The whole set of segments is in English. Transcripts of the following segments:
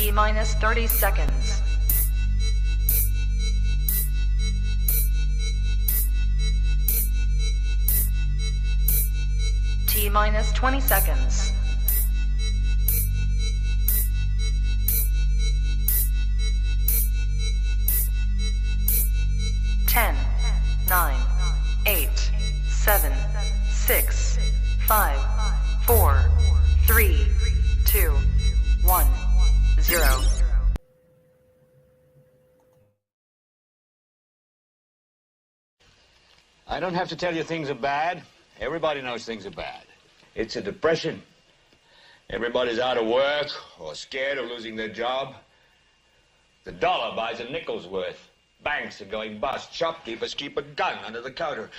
T-minus 30 seconds. T-minus 20 seconds. 10, 9, 8, 7, 6, 5, 4, 3, 2, 1, 0. I don't have to tell you things are bad. Everybody knows things are bad. It's a depression. Everybody's out of work or scared of losing their job. The dollar buys a nickel's worth. Banks are going bust. Shopkeepers keep a gun under the counter.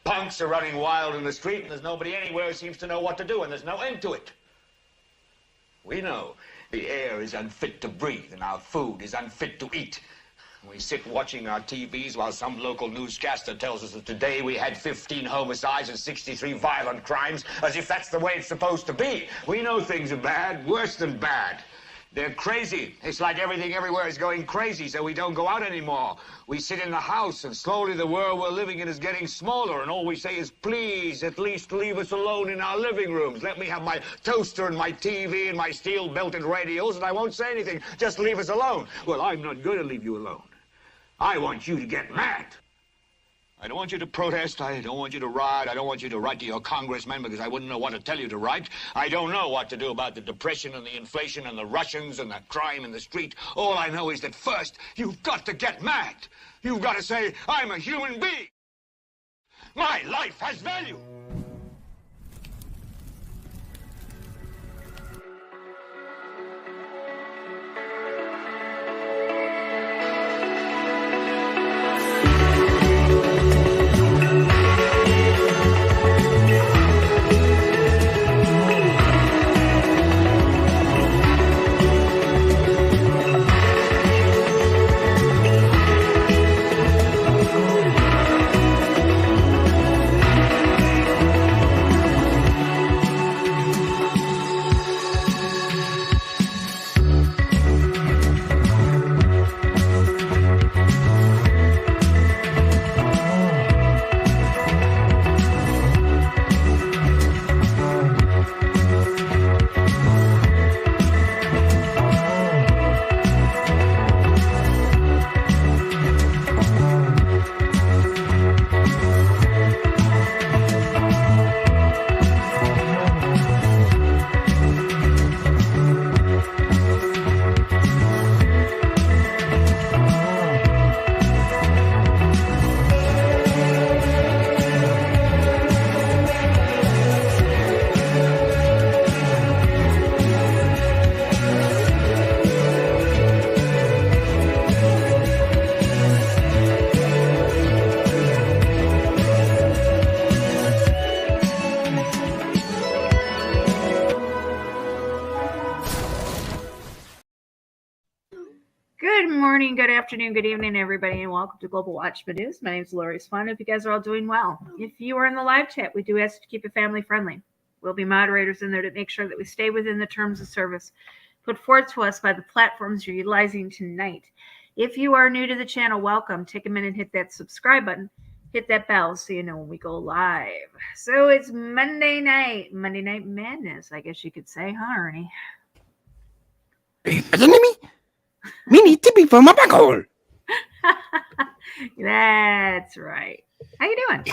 Punks are running wild in the street, and there's nobody anywhere who seems to know what to do, and there's no end to it. We know the air is unfit to breathe, and our food is unfit to eat. We sit watching our TVs while some local newscaster tells us that today we had 15 homicides and 63 violent crimes, as if that's the way it's supposed to be. We know things are bad, worse than bad. They're crazy. It's like everything everywhere is going crazy, so we don't go out anymore. We sit in the house, and slowly the world we're living in is getting smaller, and all we say is, please, at least leave us alone in our living rooms. Let me have my toaster and my TV and my steel-belted radios, and I won't say anything. Just leave us alone. Well, I'm not going to leave you alone. I want you to get mad. I don't want you to protest. I don't want you to riot. I don't want you to write to your congressman because I wouldn't know what to tell you to write. I don't know what to do about the depression and the inflation and the Russians and the crime in the street. All I know is that first, you've got to get mad. You've got to say, I'm a human being. My life has value. Good afternoon, good evening, everybody, and welcome to Global Watchman News. My name is Lori Swan. Hope you guys are all doing well. If you are in the live chat, we do ask to keep it family friendly. We'll be moderators in there to make sure that we stay within the terms of service put forth to us by the platforms you're utilizing tonight. If you are new to the channel, welcome. Take a minute and hit that subscribe button. Hit that bell so you know when we go live. So it's Monday Night Madness, I guess you could say, huh, Ernie? Mini tippy for my back hole. That's right. How you doing?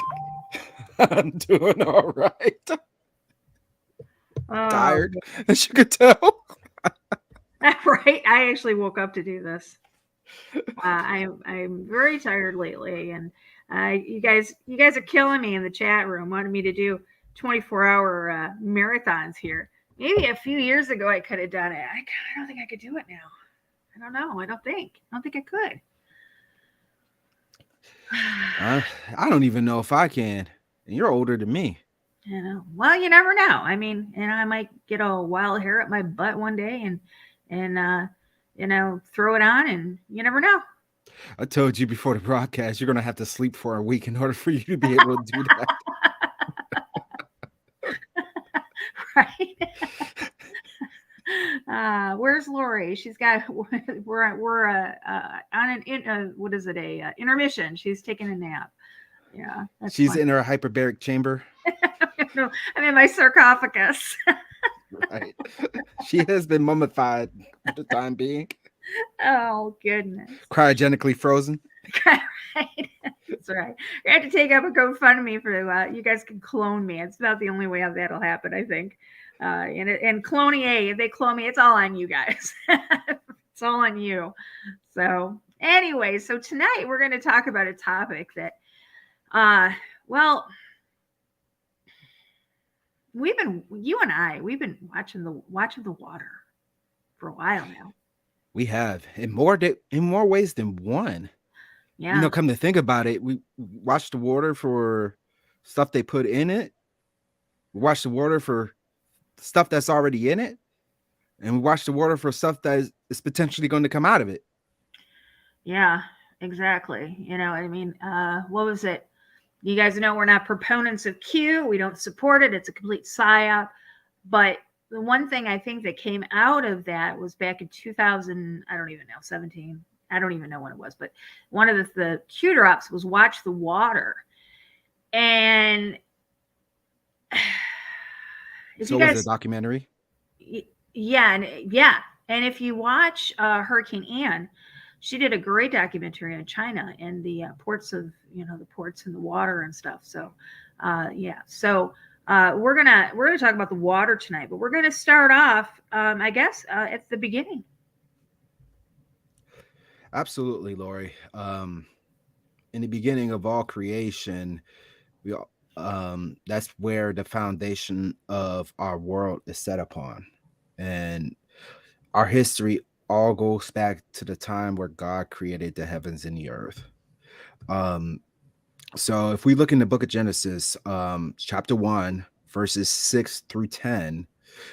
I'm doing all right. Tired, as you could tell. Right. I actually woke up to do this. I'm very tired lately, and you guys are killing me in the chat room. Wanted me to do 24-hour marathons here. Maybe a few years ago I could have done it. I don't think I could do it now. I don't know. I don't think I could. I don't even know if I can. And you're older than me. You know. Well, you never know. I mean, I might get a wild hair up my butt one day and throw it on, and you never know. I told you before the broadcast, you're going to have to sleep for a week in order for you to be able to do that. Right. Where's Lori? She's got we're on an what is it, a intermission. She's taking a nap. Yeah, that's She's fun. in her hyperbaric chamber. No, I'm in my sarcophagus. Right. She has been mummified for the time being. Oh goodness. Cryogenically frozen. Right. That's right. I had to take up a GoFundMe for you guys can clone me. It's about the only way how that'll happen, I think. And cloning if they clone me, it's all on you guys. It's all on you. So anyway, so tonight we're going to talk about a topic that, well, we've been watching the water for a while now. We have in more ways than one. Yeah. You know, come to think about it, we watch the water for stuff they put in it. We watch the water for stuff that's already in it. And we watch the water for stuff that is potentially going to come out of it. Yeah, exactly. You know, I mean, what was it? You guys know we're not proponents of Q. We don't support it. It's a complete psyop. But the one thing I think that came out of that was back in 2000, I don't even know, 17. I don't even know when it was. But one of the Q drops was watch the water. And So was it a documentary? Yeah. And if you watch Hurricane Ann, she did a great documentary on China and the ports of, the ports and the water and stuff. So, yeah. So we're gonna talk about the water tonight, but we're gonna start off, I guess, at the beginning. Absolutely, Lori. In the beginning of all creation, that's where the foundation of our world is set upon, and our history all goes back to the time where God created the heavens and the earth. So if we look in the book of Genesis, chapter 1, verses 6 through 10,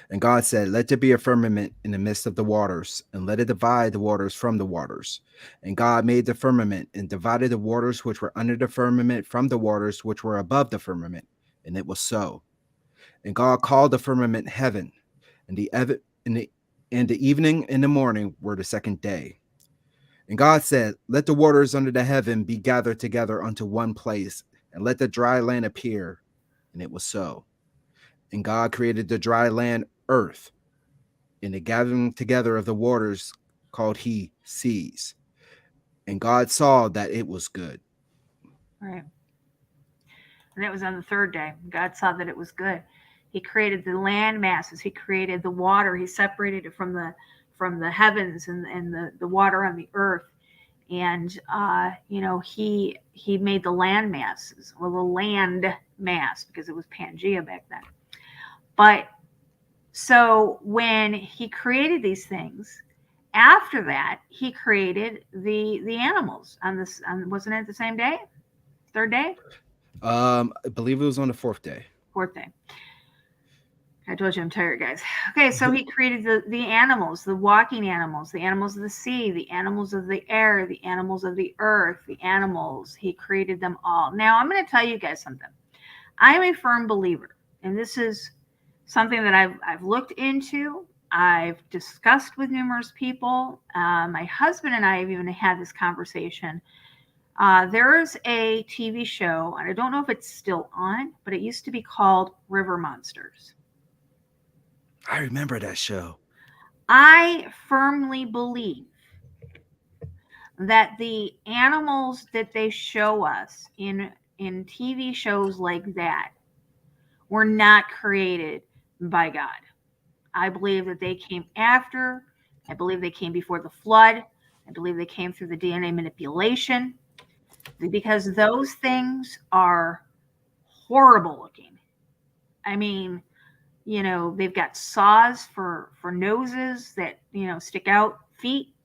and God said, "Let there be a firmament in the midst of the waters, and let it divide the waters from the waters. And God made the firmament and divided the waters which were under the firmament from the waters which were above the firmament. And it was so. And God called the firmament heaven, and the evening and the morning were the second day. And God said, Let the waters under the heaven be gathered together unto one place, and let the dry land appear. And it was so. And God created the dry land earth, and the gathering together of the waters called he seas. And God saw that it was good." Right. And it was on the third day. God saw that it was good. He created the land masses. He created the water. He separated it from the heavens and the water on the earth. And he made the land masses, or the land mass, because it was Pangea back then. But so when he created these things, after that he created the animals wasn't it the same day? Third day? I believe it was on the fourth day. Fourth day. I told you I'm tired, guys. Okay, so he created the animals, the walking animals, the animals of the sea, the animals of the air, the animals of the earth, the animals. He created them all. Now, I'm going to tell you guys something. I'm a firm believer, and this is something that I've looked into. I've discussed with numerous people. My husband and I have even had this conversation. There is a TV show, and I don't know if it's still on, but it used to be called River Monsters. I remember that show. I firmly believe that the animals that they show us in TV shows like that were not created by God. I believe that they came after. I believe they came before the flood. I believe they came through the DNA manipulation, because those things are horrible looking. I mean, they've got saws for noses that, stick out, feet.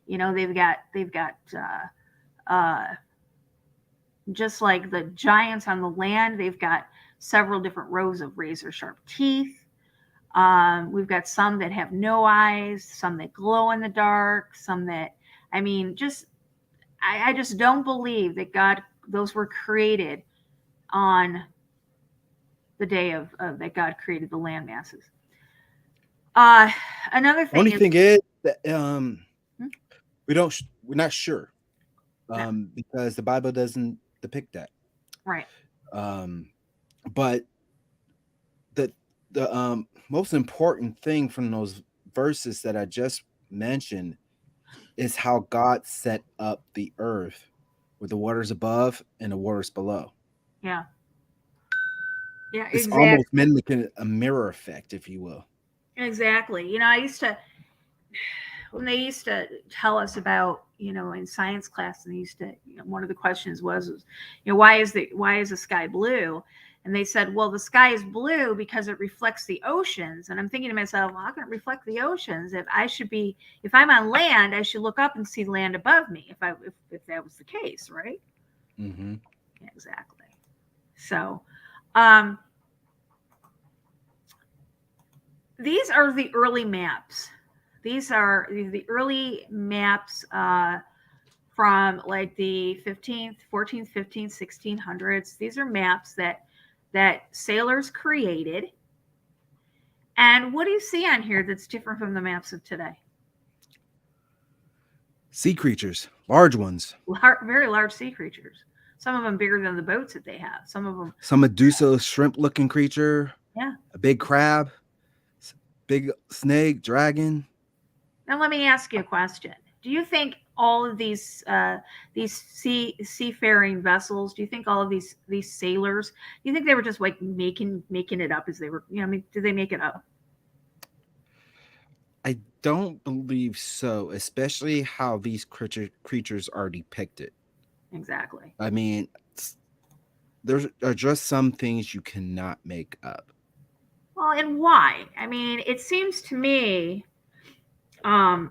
They've got just like the giants on the land, they've got several different rows of razor sharp teeth. We've got some that have no eyes, some that glow in the dark, some that, I just don't believe that those were created on the day of that God created the land masses. Another thing Only is, thing is that Hmm? we're not sure No, because the Bible doesn't depict that. right. Um, but the most important thing from those verses that I just mentioned is how God set up the earth with the waters above and the waters below. Yeah. Yeah, It's almost exactly. mimicking a mirror effect, if you will. Exactly. I used to, when they used to tell us about, in science class, and they used to, one of the questions was, why is the sky blue? And they said, well, the sky is blue because it reflects the oceans. And I'm thinking to myself, well, how can it reflect the oceans? If I'm on land, I should look up and see land above me. If that was the case, right? Mm-hmm. Yeah, exactly. So, um, these are the early maps. These are the early maps from like the 15th, 14th, 15th, 1600s. These are maps that sailors created. And what do you see on here that's different from the maps of today? Sea creatures, large ones. Very large sea creatures. Some of them bigger than the boats that they have. Some of them, Some Medusa shrimp-looking creature, yeah. a big crab, big snake, dragon. Now let me ask you a question. Do you think all of these seafaring vessels? Do you think all of these sailors? Do you think they were just like making it up as they were? I mean, did they make it up? I don't believe so, especially how these creatures are depicted. Exactly. I mean, there are just some things you cannot make up. Well, and why? I mean, it seems to me um,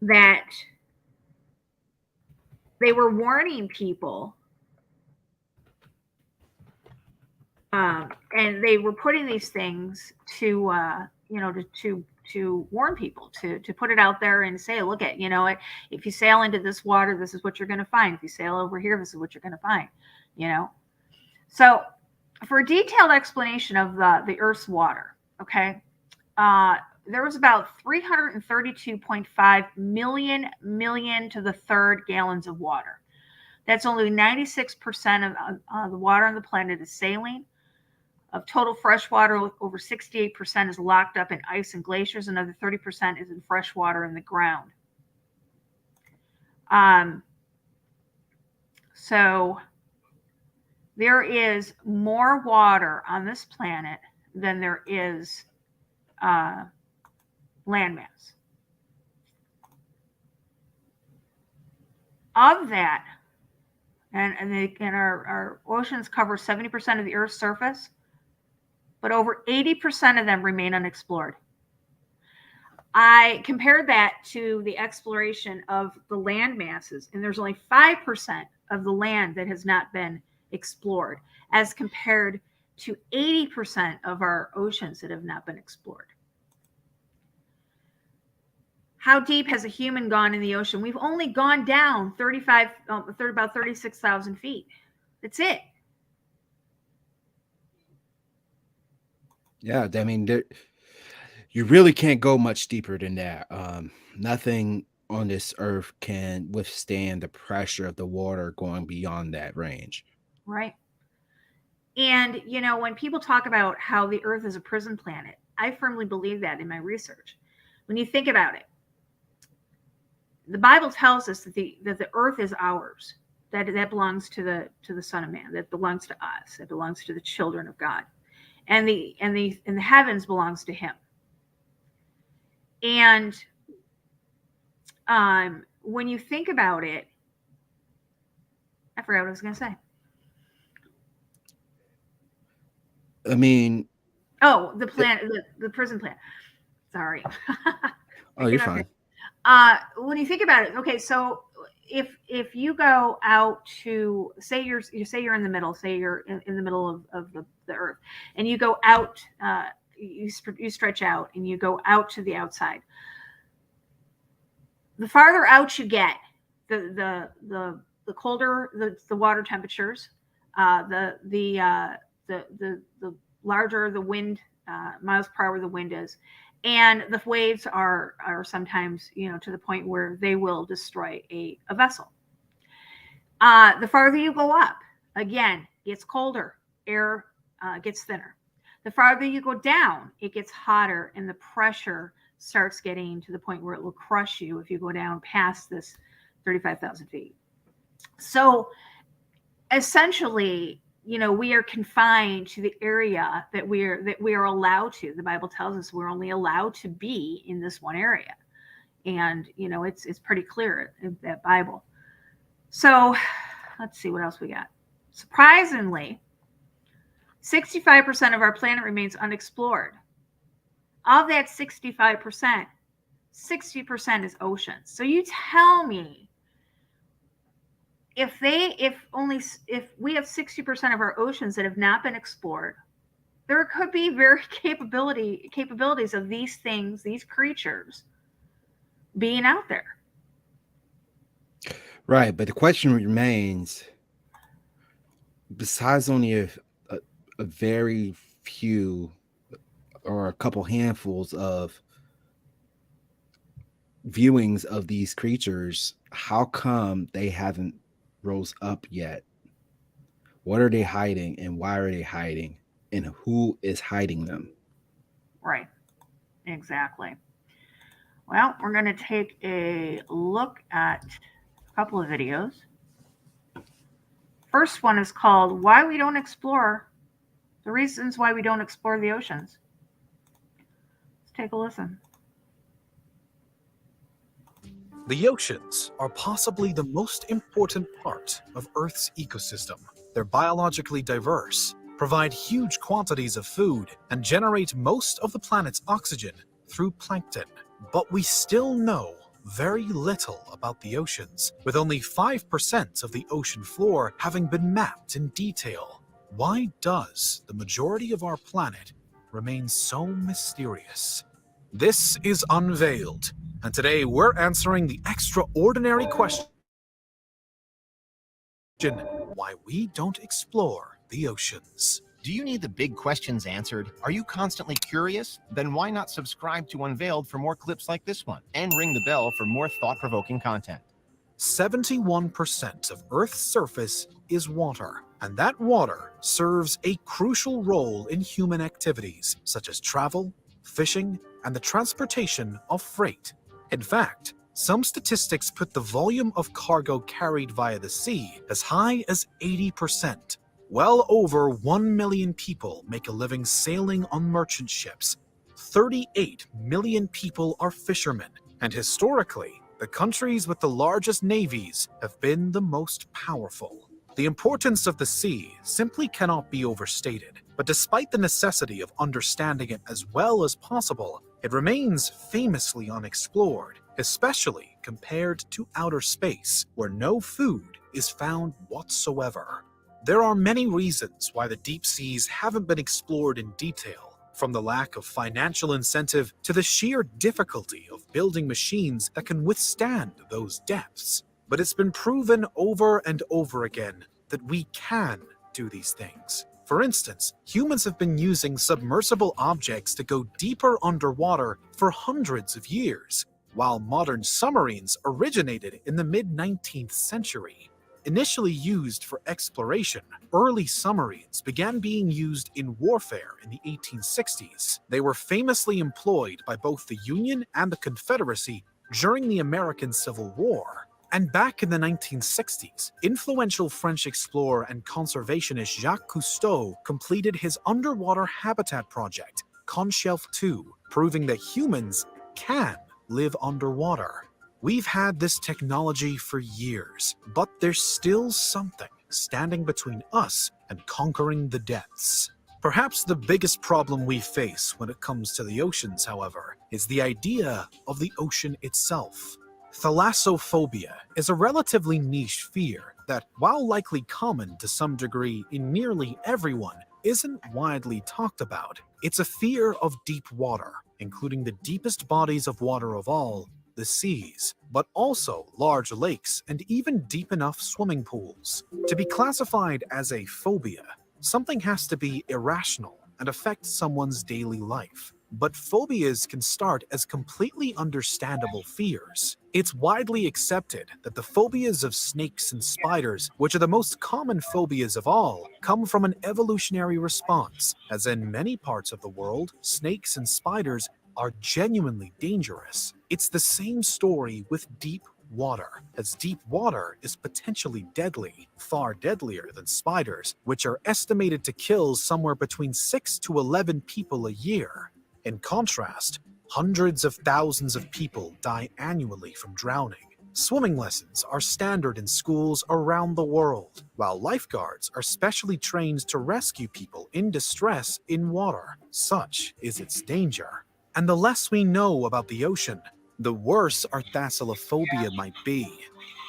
that they were warning people, and they were putting these things to, to warn people, to put it out there and say, look at, if you sail into this water, this is what you're going to find. If you sail over here, this is what you're going to find. You know. So, for a detailed explanation of the Earth's water, okay, there was about 332.5 million to the third gallons of water. That's only 96% of the water on the planet is saline. Of total fresh water, over 68% is locked up in ice and glaciers. Another 30% is in fresh water in the ground. Um, so there is more water on this planet than there is landmass. Of that, and our oceans cover 70% of the Earth's surface, but over 80% of them remain unexplored. I compared that to the exploration of the land masses, and there's only 5% of the land that has not been explored, as compared to 80% of our oceans that have not been explored. How deep has a human gone in the ocean? We've only gone down about 36,000 feet. That's it. Yeah, I mean, you really can't go much deeper than that. Nothing on this earth can withstand the pressure of the water going beyond that range. Right. And, when people talk about how the Earth is a prison planet, I firmly believe that in my research. When you think about it, the Bible tells us that the Earth is ours, that belongs to the Son of Man, that belongs to us, that belongs to the children of God, and the heavens belongs to Him. And when you think about it, I forgot what I was going to say. I mean, Oh, the planet, the prison planet. Sorry. oh, you're fine. When you think about it, okay, so if you go out to say you're in the middle, say you're in the middle of the earth, and you go out, you stretch out and you go out to the outside. The farther out you get, the colder the water temperatures, the larger the wind, miles per hour the wind is, And the waves are sometimes, to the point where they will destroy a vessel. The farther you go up, again, it's colder, air gets thinner. The farther you go down, it gets hotter, and the pressure starts getting to the point where it will crush you if you go down past this 35,000 feet. So essentially, we are confined to the area that we are allowed to. The Bible tells us we're only allowed to be in this one area, and it's pretty clear in that Bible. So let's see what else we got. Surprisingly, 65% of our planet remains unexplored. Of that 65%, 60% is oceans. So you tell me, if we have 60% of our oceans that have not been explored, there could be very capabilities of these things, these creatures, being out there. Right, but the question remains, besides only a very few or a couple handfuls of viewings of these creatures, how come they haven't rose up yet? What are they hiding, and why are they hiding, and who is hiding them? Right, exactly. Well, we're going to take a look at a couple of videos. First one is called "Why We Don't Explore," the reasons why we don't explore the oceans. Let's take a listen. The oceans are possibly the most important part of Earth's ecosystem. They're biologically diverse, provide huge quantities of food, and generate most of the planet's oxygen through plankton. But we still know very little about the oceans, with only 5% of the ocean floor having been mapped in detail. Why does the majority of our planet remain so mysterious? This is Unveiled, and today we're answering the extraordinary question: why we don't explore the oceans. Do you need the big questions answered? Are you constantly curious? Then why not subscribe to Unveiled for more clips like this one, and ring the bell for more thought-provoking content. 71% of Earth's surface is water, and that water serves a crucial role in human activities such as travel, fishing, and the transportation of freight. In fact, some statistics put the volume of cargo carried via the sea as high as 80%. Well over 1 million people make a living sailing on merchant ships. 38 million people are fishermen, and historically, the countries with the largest navies have been the most powerful. The importance of the sea simply cannot be overstated, but despite the necessity of understanding it as well as possible, it remains famously unexplored, especially compared to outer space, where no food is found whatsoever. There are many reasons why the deep seas haven't been explored in detail, from the lack of financial incentive to the sheer difficulty of building machines that can withstand those depths. But it's been proven over and over again that we can do these things. For instance, humans have been using submersible objects to go deeper underwater for hundreds of years, while modern submarines originated in the mid-19th century. Initially used for exploration, early submarines began being used in warfare in the 1860s. They were famously employed by both the Union and the Confederacy during the American Civil War. And back in the 1960s, influential French explorer and conservationist Jacques Cousteau completed his underwater habitat project, Conshelf 2, proving that humans can live underwater. We've had this technology for years, but there's still something standing between us and conquering the depths. Perhaps the biggest problem we face when it comes to the oceans, however, is the idea of the ocean itself. Thalassophobia is a relatively niche fear that, while likely common to some degree in nearly everyone, isn't widely talked about. It's a fear of deep water, including the deepest bodies of water of all, the seas, but also large lakes and even deep enough swimming pools. To be classified as a phobia, something has to be irrational and affect someone's daily life. But phobias can start as completely understandable fears. It's widely accepted that the phobias of snakes and spiders, which are the most common phobias of all, come from an evolutionary response, as in many parts of the world, snakes and spiders are genuinely dangerous. It's the same story with deep water, as deep water is potentially deadly, far deadlier than spiders, which are estimated to kill somewhere between 6 to 11 people a year. In contrast, hundreds of thousands of people die annually from drowning. Swimming lessons are standard in schools around the world, while lifeguards are specially trained to rescue people in distress in water. Such is its danger. And the less we know about the ocean, the worse our thalassophobia might be.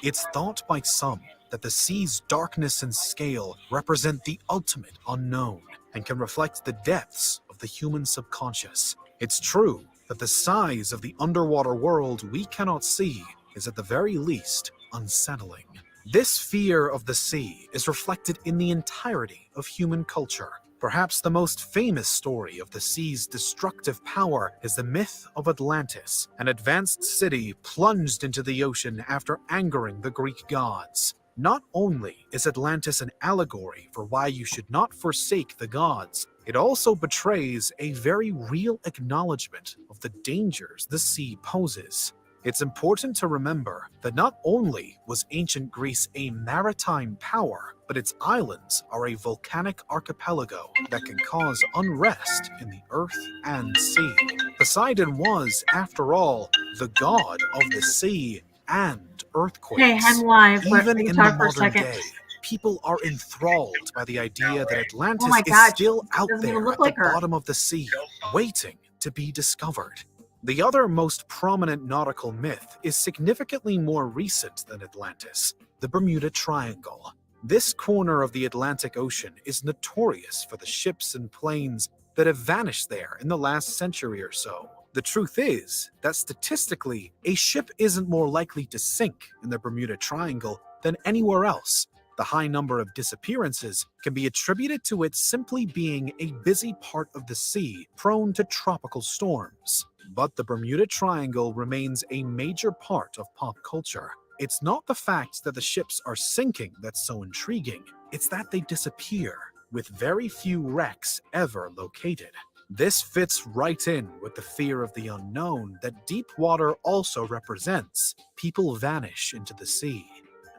It's thought by some that the sea's darkness and scale represent the ultimate unknown and can reflect the depths of the human subconscious. It's true that the size of the underwater world we cannot see is at the very least unsettling. This fear of the sea is reflected in the entirety of human culture. Perhaps the most famous story of the sea's destructive power is the myth of Atlantis, an advanced city plunged into the ocean after angering the Greek gods. Not only is Atlantis an allegory for why you should not forsake the gods, it also betrays a very real acknowledgement of the dangers the sea poses. It's important to remember that not only was ancient Greece a maritime power, but its islands are a volcanic archipelago that can cause unrest in the earth and sea. Poseidon was, after all, the god of the sea and earthquakes. Hey, I'm live. Even Let me in talk the for a modern second. day, people are enthralled by the idea that Atlantis Oh my God, is still out doesn't even there look at like the her. bottom of the sea, waiting to be discovered. The other most prominent nautical myth is significantly more recent than Atlantis, the Bermuda Triangle. This corner of the Atlantic Ocean is notorious for the ships and planes that have vanished there in the last century or so. The truth is that statistically, a ship isn't more likely to sink in the Bermuda Triangle than anywhere else. The high number of disappearances can be attributed to it simply being a busy part of the sea prone to tropical storms. But the Bermuda Triangle remains a major part of pop culture. It's not the fact that the ships are sinking that's so intriguing, it's that they disappear, with very few wrecks ever located. This fits right in with the fear of the unknown that deep water also represents. People vanish into the sea,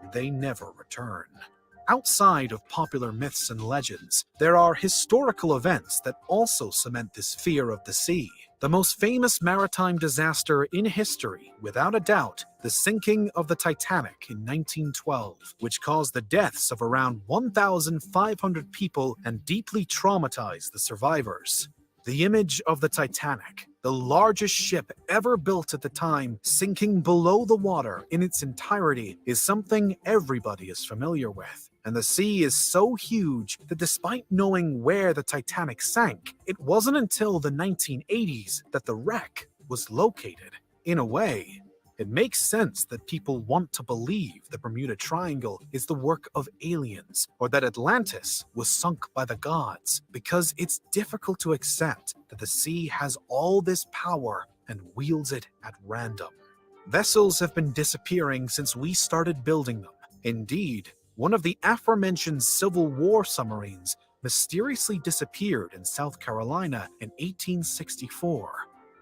and they never return. Outside of popular myths and legends, there are historical events that also cement this fear of the sea. The most famous maritime disaster in history, without a doubt, the sinking of the Titanic in 1912, which caused the deaths of around 1,500 people and deeply traumatized the survivors. The image of the Titanic, the largest ship ever built at the time, sinking below the water in its entirety, is something everybody is familiar with. And the sea is so huge that despite knowing where the Titanic sank, it wasn't until the 1980s that the wreck was located. In a way, it makes sense that people want to believe the Bermuda Triangle is the work of aliens, or that Atlantis was sunk by the gods, because it's difficult to accept that the sea has all this power and wields it at random. Vessels have been disappearing since we started building them. Indeed, one of the aforementioned Civil War submarines mysteriously disappeared in South Carolina in 1864.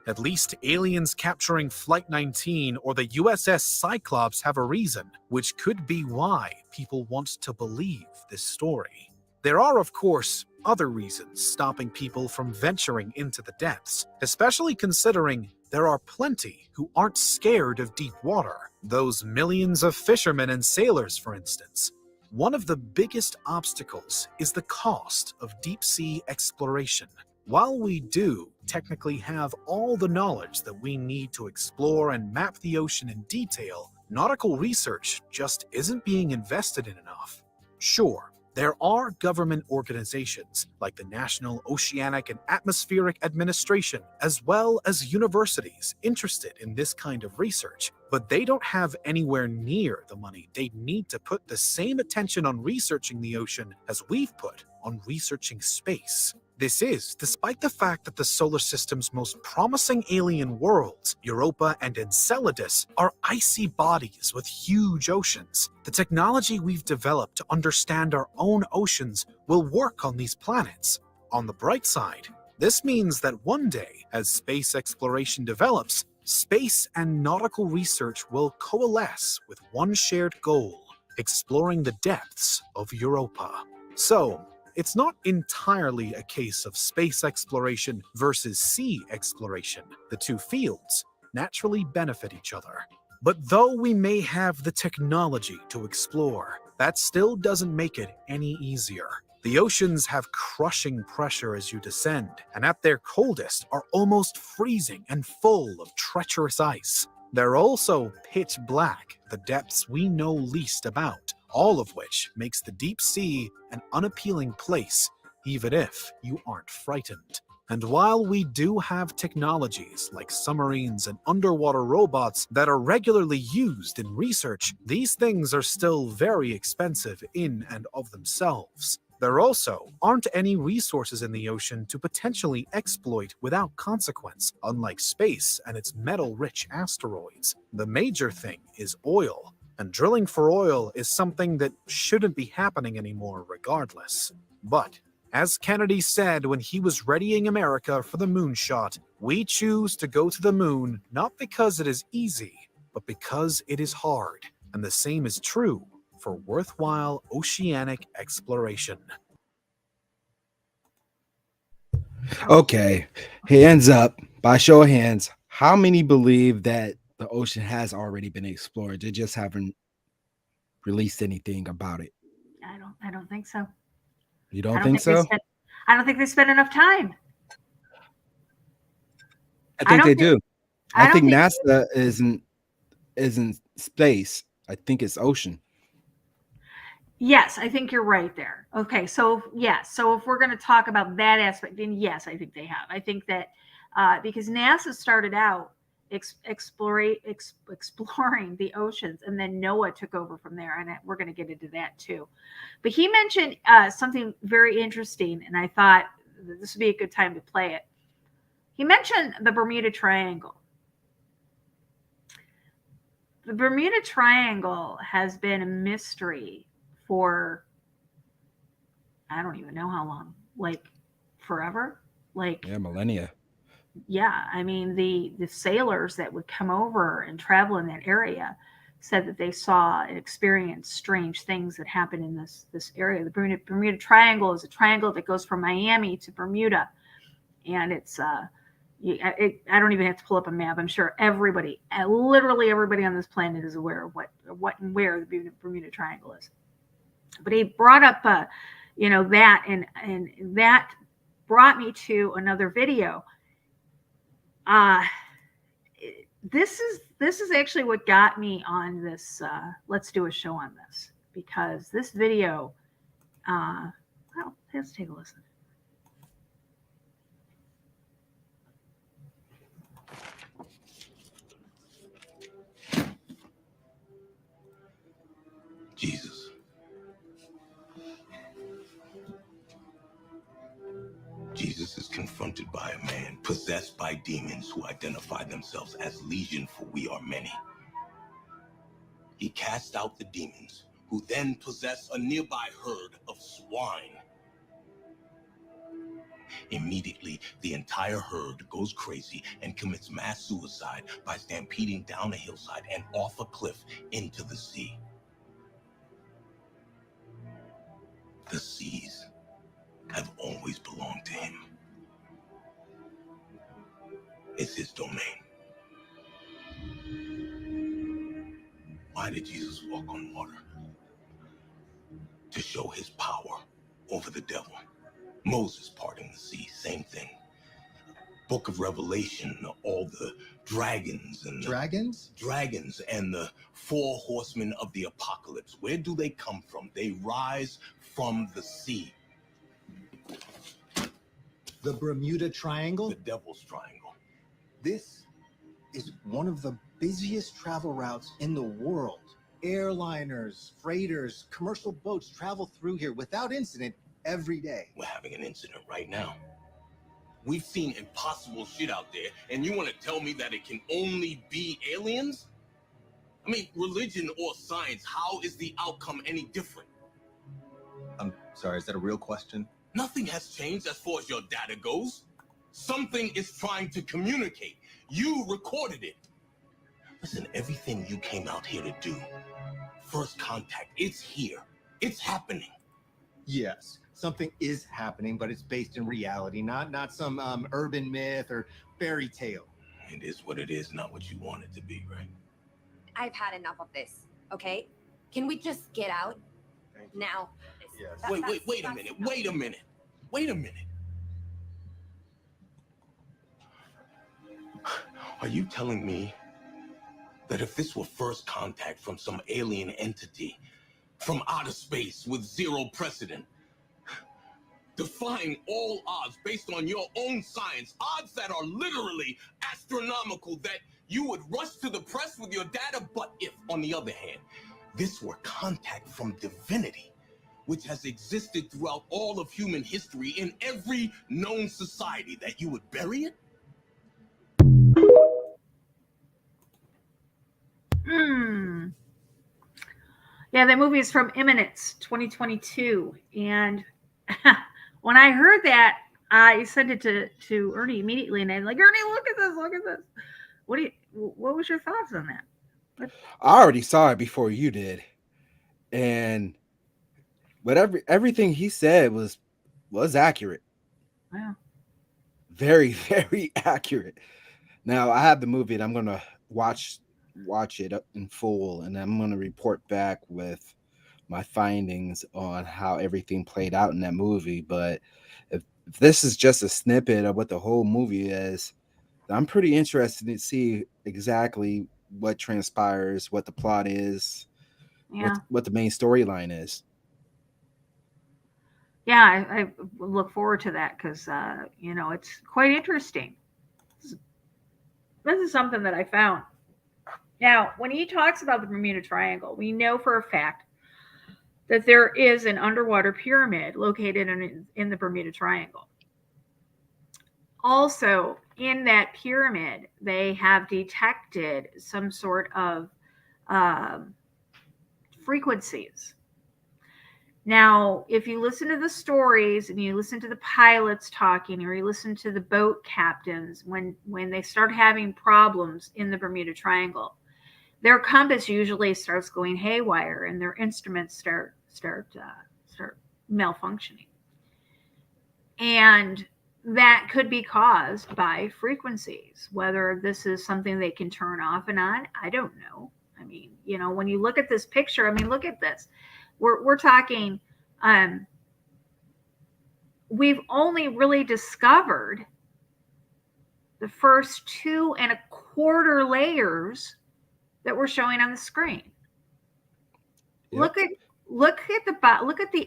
At least aliens capturing Flight 19 or the USS Cyclops have a reason, which could be why people want to believe this story. There are, of course, other reasons stopping people from venturing into the depths, especially considering there are plenty who aren't scared of deep water. Those millions of fishermen and sailors, for instance. One of the biggest obstacles is the cost of deep-sea exploration. While we do technically have all the knowledge that we need to explore and map the ocean in detail, nautical research just isn't being invested in enough. Sure, there are government organizations like the National Oceanic and Atmospheric Administration, as well as universities interested in this kind of research, but they don't have anywhere near the money they'd need to put the same attention on researching the ocean as we've put on researching space. This is despite the fact that the solar system's most promising alien worlds, Europa and Enceladus, are icy bodies with huge oceans. The technology we've developed to understand our own oceans will work on these planets. On the bright side, this means that one day, as space exploration develops, space and nautical research will coalesce with one shared goal: exploring the depths of Europa. So, it's not entirely a case of space exploration versus sea exploration. The two fields naturally benefit each other. But though we may have the technology to explore, that still doesn't make it any easier. The oceans have crushing pressure as you descend, and at their coldest are almost freezing and full of treacherous ice. They're also pitch black, the depths we know least about, all of which makes the deep sea an unappealing place, even if you aren't frightened. And while we do have technologies like submarines and underwater robots that are regularly used in research, these things are still very expensive in and of themselves. There also aren't any resources in the ocean to potentially exploit without consequence, unlike space and its metal-rich asteroids. The major thing is oil, and drilling for oil is something that shouldn't be happening anymore regardless. But, as Kennedy said when he was readying America for the moonshot, we choose to go to the moon not because it is easy, but because it is hard. And the same is true for worthwhile oceanic exploration. Okay, hands up. By show of hands, how many believe that the ocean has already been explored? They just haven't released anything about it. I don't think so. You don't think so? I don't think they spent enough time. I think they do. I think don't NASA isn't space. I think it's ocean. Yes, I think you're right there. Okay, so yes, so if we're going to talk about that aspect, then yes, I think they have. I think that because NASA started out exploring the oceans, and then NOAA took over from there, and we're going to get into that too. But he mentioned something very interesting, and I thought this would be a good time to play it. He mentioned the Bermuda Triangle. The Bermuda Triangle has been a mystery for I don't even know how long, like forever, like millennia. Yeah, I mean the sailors that would come over and travel in that area said that they saw and experienced strange things that happen in this area. The Bermuda Triangle is a triangle that goes from Miami to Bermuda, and it's I don't even have to pull up a map. I'm sure everybody, literally everybody on this planet, is aware of what and where the Bermuda Triangle is. But he brought up, that, and that brought me to another video. This is actually what got me on this. Let's do a show on this, because this video. Well, let's take a listen. Jesus. Jesus is confronted by a man possessed by demons who identify themselves as Legion, for we are many. He cast out the demons, who then possess a nearby herd of swine. Immediately, the entire herd goes crazy and commits mass suicide by stampeding down a hillside and off a cliff into the sea. The seas have always belonged to him. It's his domain. Why did Jesus walk on water? To show his power over the devil. Moses parting the sea, same thing. Book of Revelation, all the dragons and Dragons? Dragons and the 4 horsemen of the apocalypse. Where do they come from? They rise from the sea. The Bermuda Triangle? The Devil's Triangle. This is one of the busiest travel routes in the world. Airliners, freighters, commercial boats travel through here without incident every day. We're having an incident right now. We've seen impossible shit out there, and you want to tell me that it can only be aliens? I mean, religion or science, how is the outcome any different? I'm sorry, is that a real question? Nothing has changed as far as your data goes. Something is trying to communicate. You recorded it. Listen, everything you came out here to do, first contact, it's here. It's happening. Yes, something is happening, but it's based in reality, not some urban myth or fairy tale. It is what it is, not what you want it to be, right? I've had enough of this, okay? Can we just get out now? Yes. Wait a minute. Are you telling me that if this were first contact from some alien entity from outer space with zero precedent, defying all odds based on your own science, odds that are literally astronomical, that you would rush to the press with your data? But if, on the other hand, this were contact from divinity, which has existed throughout all of human history in every known society, that you would bury it? Yeah, that movie is from Imminence 2022. And when I heard that, I sent it to Ernie immediately, and I'm like, Ernie, look at this. What was your thoughts on that? I already saw it before you did, and everything he said was accurate. Wow. Very, very accurate. Now I have the movie, and I'm gonna watch it in full, and I'm gonna report back with my findings on how everything played out in that movie. But if this is just a snippet of what the whole movie is, I'm pretty interested to see exactly what transpires, what the plot is, what the main storyline is. Yeah, I look forward to that because, it's quite interesting. This is something that I found. Now, when he talks about the Bermuda Triangle, we know for a fact that there is an underwater pyramid located in the Bermuda Triangle. Also, in that pyramid, they have detected some sort of frequencies. Now, if you listen to the stories and you listen to the pilots talking, or you listen to the boat captains, when they start having problems in the Bermuda Triangle, their compass usually starts going haywire and their instruments start malfunctioning. And that could be caused by frequencies. Whether this is something they can turn off and on, I don't know. I mean, when you look at this picture, look at this. We're talking, we've only really discovered the first 2.25 layers that we're showing on the screen. Yep. Look at the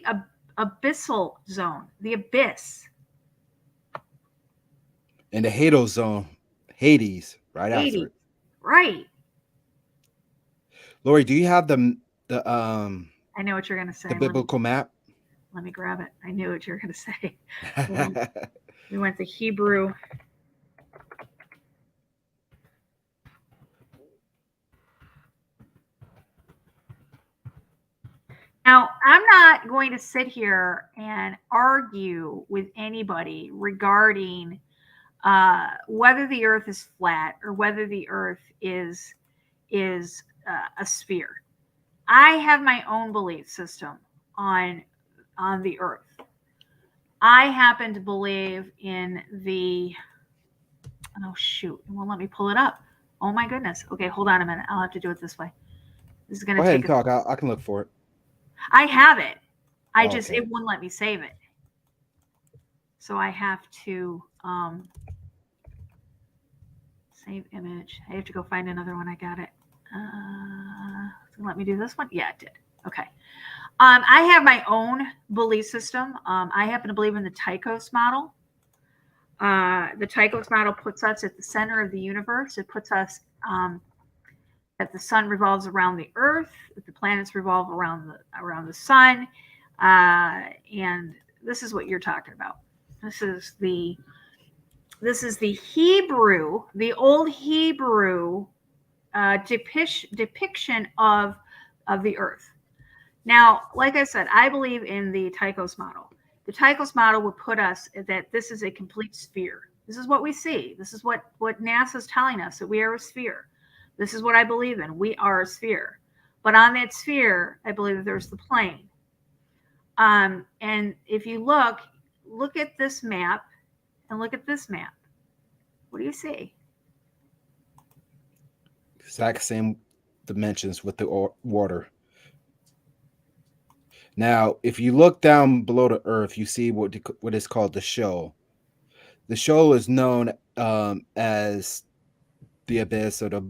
abyssal zone, the abyss. And the Hades zone, Hades, right after it. Right. Lori, do you have the I know what you're going to say. The biblical map? Let me grab it. I knew what you were going to say. We went to Hebrew. Now, I'm not going to sit here and argue with anybody regarding whether the Earth is flat or whether the Earth is a sphere. I have my own belief system on the Earth. I happen to believe in the. Oh shoot! It won't let me pull it up. Oh my goodness. Okay, hold on a minute. I'll have to do it this way. This is going to take. Go ahead and talk. I can look for it. I have it. It wouldn't let me save it. So I have to save image. I have to go find another one. I got it. Let me do this one. Yeah, it did. Okay. I have my own belief system. I happen to believe in the Tychos model. The Tychos model puts us at the center of the universe. It puts us that the sun revolves around the Earth, that the planets revolve around the sun, and this is what you're talking about. This is the Hebrew, the old Hebrew depiction of the earth. Now, like I said, I believe in the Tychos model. The Tychos model would put us that this is a complete sphere. This is what we see. This is what NASA is telling us, that we are a sphere. This is what I believe in. We are a sphere. But on that sphere, I believe that there's the plane. And if you look at this map and look at this map. What do you see? Exact same dimensions with the water. Now, if you look down below the earth, you see what is called the shoal. The shoal is known as the abyss or the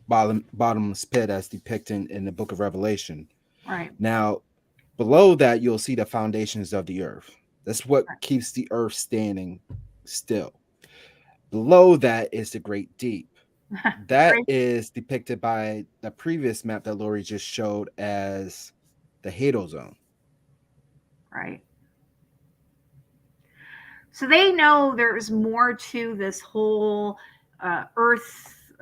bottomless pit, as depicted in the book of Revelation. Right. Now, below that, you'll see the foundations of the earth. That's what keeps the earth standing still. Below that is the great deep. That is depicted by the previous map that Lori just showed as the Hadal Zone. Right. So they know there's more to this whole earth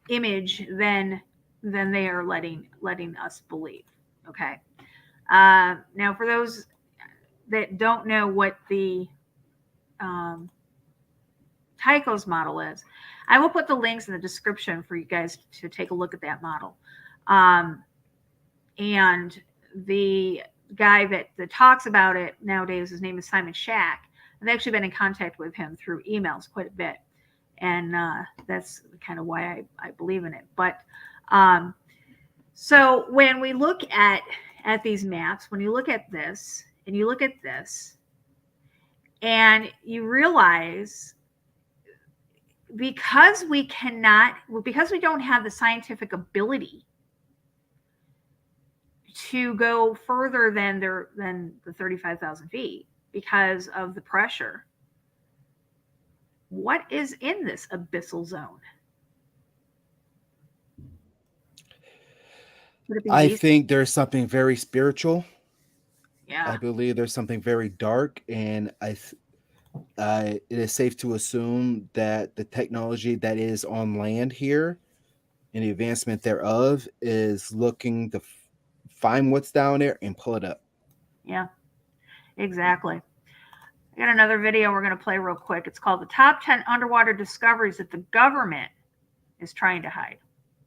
image than they are letting us believe. Okay. Now, for those that don't know what the Tychos model is, I will put the links in the description for you guys to take a look at that model. And the guy that talks about it nowadays, his name is Simon Shack. I've actually been in contact with him through emails quite a bit. And that's kind of why I believe in it. But so when we look at these maps, when you look at this and you look at this, and you realize because we don't have the scientific ability to go further than the 35,000 feet because of the pressure. What is in this abyssal zone? I think there's something very spiritual. Yeah. I believe there's something very dark, and it is safe to assume that the technology that is on land here and the advancement thereof is looking to find what's down there and pull it up. Yeah, exactly. I got another video we're going to play real quick. It's called The Top 10 Underwater Discoveries That the Government is Trying to Hide.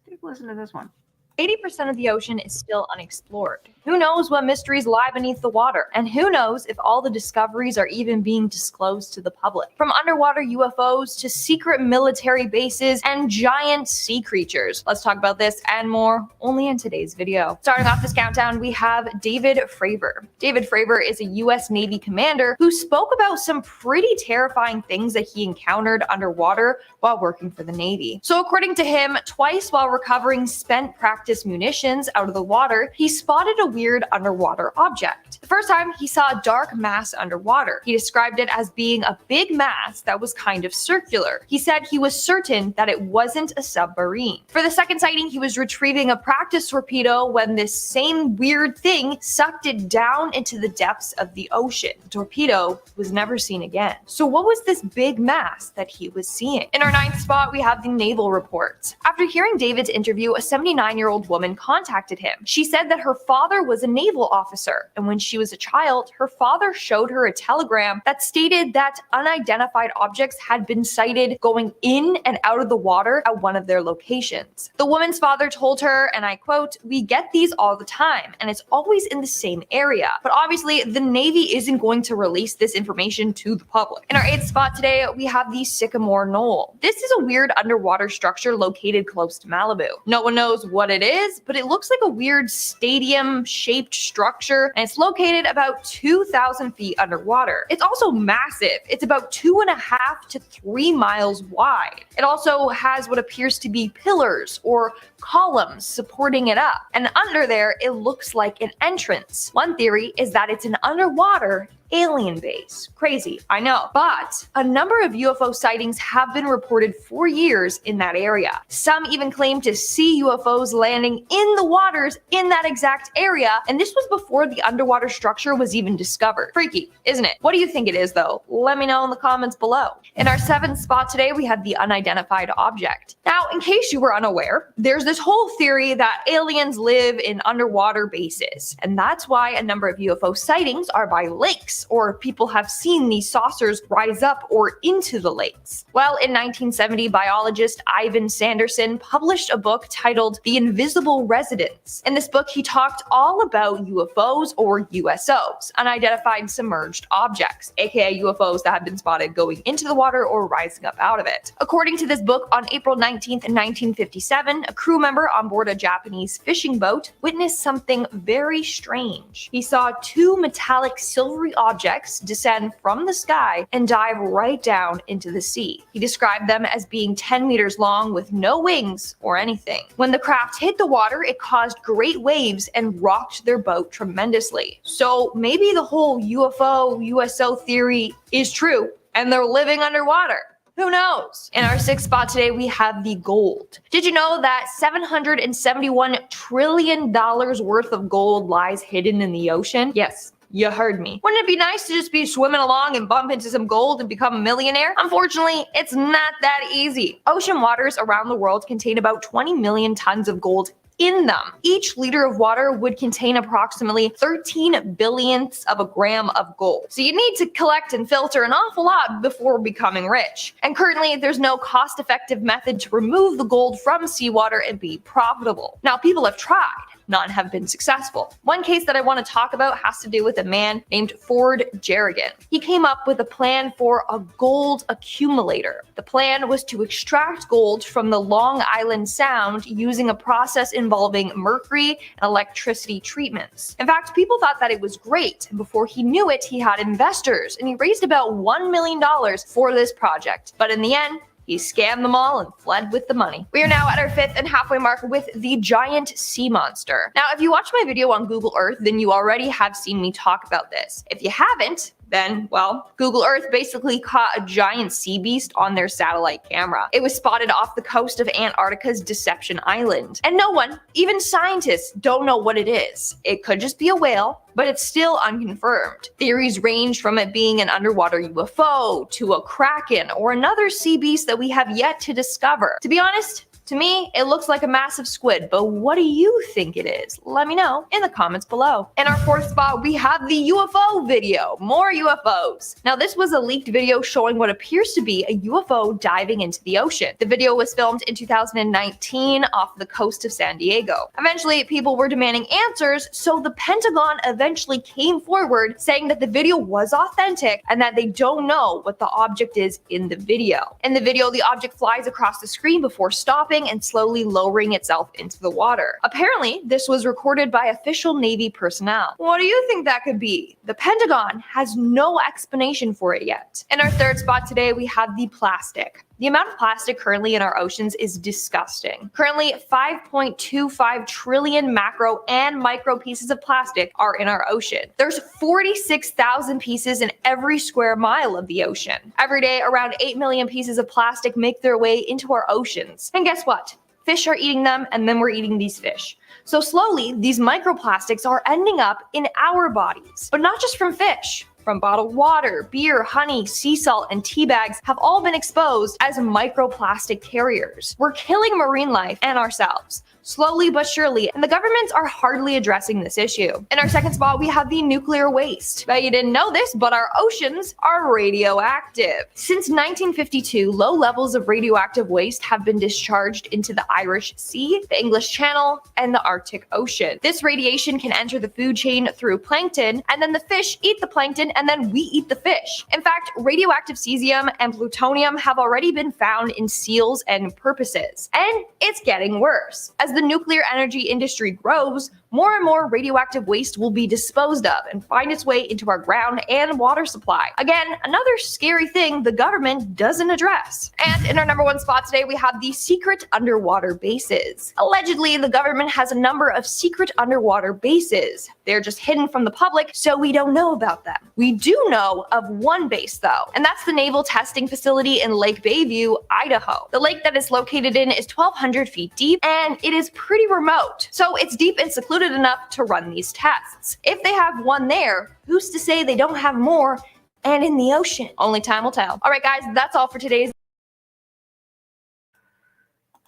Take a listen to this one. 80% of the ocean is still unexplored. Who knows what mysteries lie beneath the water? And who knows if all the discoveries are even being disclosed to the public? From underwater UFOs to secret military bases and giant sea creatures. Let's talk about this and more only in today's video. Starting off this countdown, we have David Fravor. David Fravor is a US Navy commander who spoke about some pretty terrifying things that he encountered underwater while working for the Navy. So according to him, twice while recovering spent practice munitions out of the water, he spotted a weird underwater object. The first time, he saw a dark mass underwater. He described it as being a big mass that was kind of circular. He said he was certain that it wasn't a submarine. For the second sighting, he was retrieving a practice torpedo when this same weird thing sucked it down into the depths of the ocean. The torpedo was never seen again. So what was this big mass that he was seeing? In our ninth spot, we have the naval reports. After hearing David's interview, a 79-year-old woman contacted him. She said that her father was a naval officer, and when she was a child, her father showed her a telegram that stated that unidentified objects had been sighted going in and out of the water at one of their locations. The woman's father told her, and I quote, "We get these all the time, and it's always in the same area. But obviously, the Navy isn't going to release this information to the public." In our eighth spot today, we have the Sycamore Knoll. This is a weird underwater structure located close to Malibu. No one knows what it is, but it looks like a weird stadium-shaped structure, and it's located about 2,000 feet underwater. It's also massive. It's about 2.5 to 3 miles wide. It also has what appears to be pillars or columns supporting it up, and under there, it looks like an entrance. One theory is that it's an underwater alien base. Crazy, I know. But a number of UFO sightings have been reported for years in that area. Some even claim to see UFOs landing in the waters in that exact area, and this was before the underwater structure was even discovered. Freaky, isn't it? What do you think it is, though? Let me know in the comments below. In our 7th spot today, we have the unidentified object. Now, in case you were unaware, there's this whole theory that aliens live in underwater bases, and that's why a number of UFO sightings are by lakes, or people have seen these saucers rise up or into the lakes. Well, in 1970, biologist Ivan Sanderson published a book titled The Invisible Residents. In this book, he talked all about UFOs or USOs, unidentified submerged objects, aka UFOs that have been spotted going into the water or rising up out of it. According to this book, on April 19th, 1957, a crew member on board a Japanese fishing boat witnessed something very strange. He saw 2 metallic silvery objects descend from the sky and dive right down into the sea. He described them as being 10 meters long with no wings or anything. When the craft hit the water, it caused great waves and rocked their boat tremendously. So maybe the whole UFO, USO theory is true and they're living underwater. Who knows? In our 6th spot today, we have the gold. Did you know that $771 trillion worth of gold lies hidden in the ocean? Yes. You heard me. Wouldn't it be nice to just be swimming along and bump into some gold and become a millionaire? Unfortunately, it's not that easy. Ocean waters around the world contain about 20 million tons of gold in them. Each liter of water would contain approximately 13 billionths of a gram of gold. So you need to collect and filter an awful lot before becoming rich. And currently, there's no cost-effective method to remove the gold from seawater and be profitable. Now, people have tried. None have been successful. One case that I want to talk about has to do with a man named Ford Jerrigan. He came up with a plan for a gold accumulator. The plan was to extract gold from the Long Island Sound using a process involving mercury and electricity treatments. In fact, people thought that it was great, and before he knew it, he had investors, and he raised about $1 million for this project. But in the end, he scammed them all and fled with the money. We are now at our 5th and halfway mark with the giant sea monster. Now, if you watched my video on Google Earth, then you already have seen me talk about this. If you haven't, then, well, Google Earth basically caught a giant sea beast on their satellite camera. It was spotted off the coast of Antarctica's Deception Island. And no one, even scientists, don't know what it is. It could just be a whale, but it's still unconfirmed. Theories range from it being an underwater UFO to a kraken or another sea beast that we have yet to discover. To be honest, to me, it looks like a massive squid, but what do you think it is? Let me know in the comments below. In our 4th spot, we have the UFO video. More UFOs. Now, this was a leaked video showing what appears to be a UFO diving into the ocean. The video was filmed in 2019 off the coast of San Diego. Eventually, people were demanding answers, so the Pentagon eventually came forward saying that the video was authentic and that they don't know what the object is in the video. In the video, the object flies across the screen before stopping and slowly lowering itself into the water. Apparently, this was recorded by official Navy personnel. What do you think that could be? The Pentagon has no explanation for it yet. In our 3rd spot today, we have the plastic. The amount of plastic currently in our oceans is disgusting. Currently, 5.25 trillion macro and micro pieces of plastic are in our ocean. There's 46,000 pieces in every square mile of the ocean. Every day, around 8 million pieces of plastic make their way into our oceans. And guess what? Fish are eating them, and then we're eating these fish. So slowly, these microplastics are ending up in our bodies. But not just from fish. From bottled water, beer, honey, sea salt, and tea bags have all been exposed as microplastic carriers. We're killing marine life and ourselves, slowly but surely, and the governments are hardly addressing this issue. In our 2nd spot, we have the nuclear waste. Bet you didn't know this, but our oceans are radioactive. Since 1952, low levels of radioactive waste have been discharged into the Irish Sea, the English Channel, and the Arctic Ocean. This radiation can enter the food chain through plankton, and then the fish eat the plankton, and then we eat the fish. In fact, radioactive cesium and plutonium have already been found in seals and porpoises. And it's getting worse. As the nuclear energy industry grows, more and more radioactive waste will be disposed of and find its way into our ground and water supply. Again, another scary thing the government doesn't address. And in our number one spot today, we have the secret underwater bases. Allegedly, the government has a number of secret underwater bases. They're just hidden from the public, so we don't know about them. We do know of one base though, and that's the Naval Testing Facility in Lake Bayview, Idaho. The lake that it's located in is 1,200 feet deep, and it is pretty remote, so it's deep and secluded enough to run these tests. If they have one there, who's to say they don't have more and in the ocean? Only time will tell. All right, guys, that's all for today's.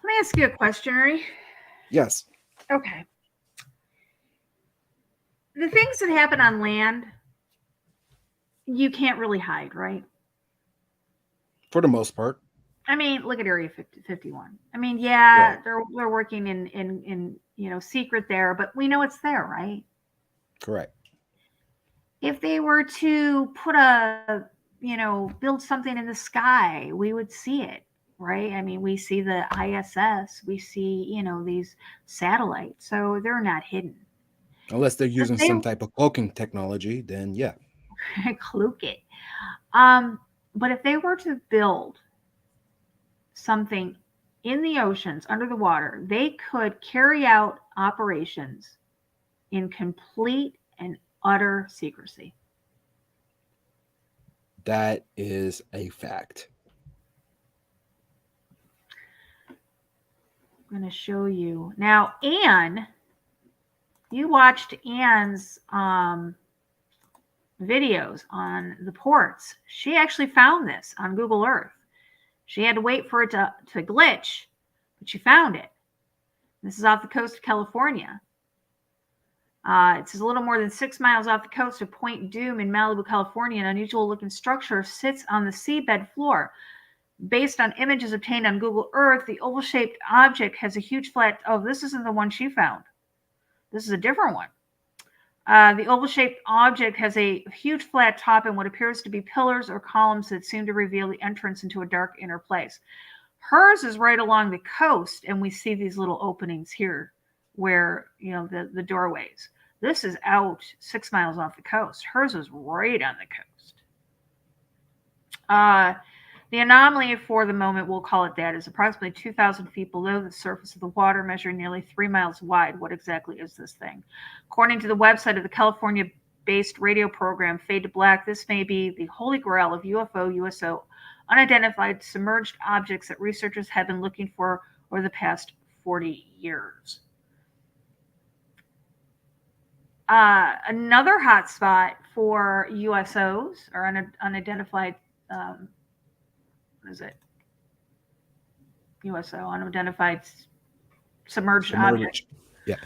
Let me ask you a question, Uri. Yes. Okay. The things that happen on land, you can't really hide, right? For the most part. I mean, look at Area 51. I mean, yeah, Right. they're working in secret there, but we know it's there, right? Correct. If they were to put build something in the sky, we would see it, right? I mean, we see the ISS, we see, these satellites, so they're not hidden. Unless they're using some type of cloaking technology, then yeah. Cloak it. But if they were to build something in the oceans, under the water, they could carry out operations in complete and utter secrecy. That is a fact. I'm going to show you. Now, Anne, you watched Anne's videos on the ports. She actually found this on Google Earth. She had to wait for it to glitch, but she found it. This is off the coast of California. It's a little more than 6 miles off the coast of Point Dume in Malibu, California. An unusual-looking structure sits on the seabed floor. Based on images obtained on Google Earth, the oval-shaped object has a huge flat... Oh, this isn't the one she found. This is a different one. The oval-shaped object has a huge flat top and what appears to be pillars or columns that seem to reveal the entrance into a dark inner place. Hers is right along the coast, and we see these little openings here where, the doorways. This is out 6 miles off the coast. Hers is right on the coast. The anomaly, for the moment, we'll call it that, is approximately 2,000 feet below the surface of the water, measuring nearly 3 miles wide. What exactly is this thing? According to the website of the California-based radio program Fade to Black, this may be the holy grail of UFO, USO, unidentified submerged objects that researchers have been looking for over the past 40 years. Another hotspot for USOs, or unidentified what is it? USO, unidentified submerged object. Yeah.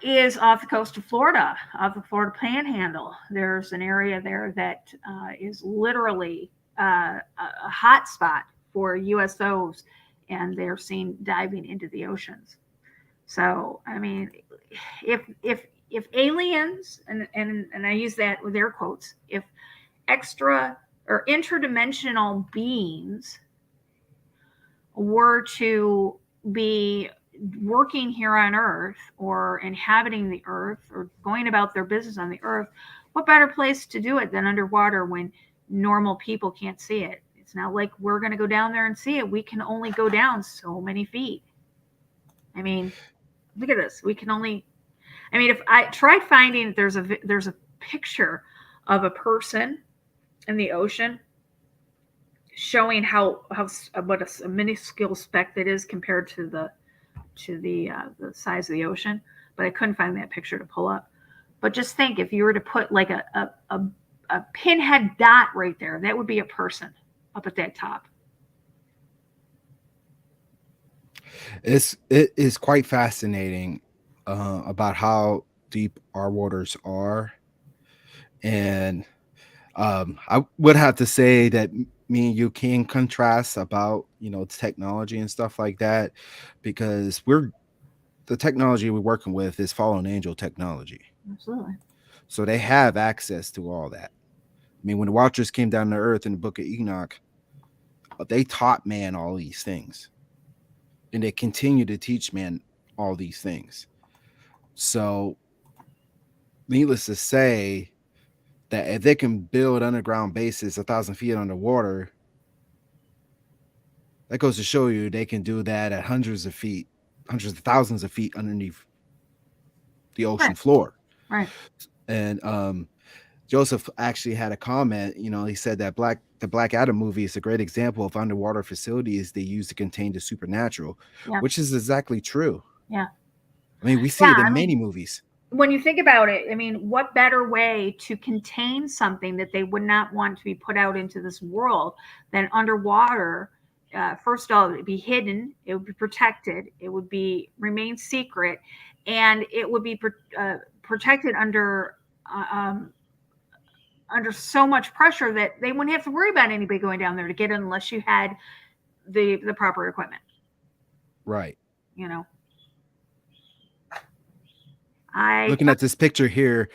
Is off the coast of Florida, off the Florida Panhandle. There's an area there that is literally a hot spot for USOs, and they're seen diving into the oceans. So, I mean, if aliens, and I use that with air quotes, if extra or interdimensional beings were to be working here on Earth or inhabiting the Earth or going about their business on the Earth, what better place to do it than underwater when normal people can't see it? It's not like we're going to go down there and see it. We can only go down so many feet. I mean, look at this. We can only, if I tried finding, there's a picture of a person in the ocean showing what a minuscule speck that is compared to the size of the ocean, but I couldn't find that picture to pull up. But just think, if you were to put like a pinhead dot right there, that would be a person up at that top. It is quite fascinating about how deep our waters are, and I would have to say that me and you can contrast about technology and stuff like that, because the technology we're working with is fallen angel technology. Absolutely. So they have access to all that. I mean, when the Watchers came down to Earth in the Book of Enoch, they taught man all these things. and they continue to teach man all these things. So, needless to say, that if they can build underground bases 1,000 feet underwater, that goes to show you they can do that at hundreds of thousands of feet underneath the ocean Right. floor. Right. And Joseph actually had a comment. He said that the Black Adam movie is a great example of underwater facilities they use to contain the supernatural, Yeah. which is exactly true. Yeah. I mean, we see it in many movies. When you think about it, I mean, what better way to contain something that they would not want to be put out into this world than underwater? First of all, it would be hidden, it would be protected, it would be remain secret, and it would be protected under so much pressure that they wouldn't have to worry about anybody going down there to get in unless you had the proper equipment. Right. Looking at this picture here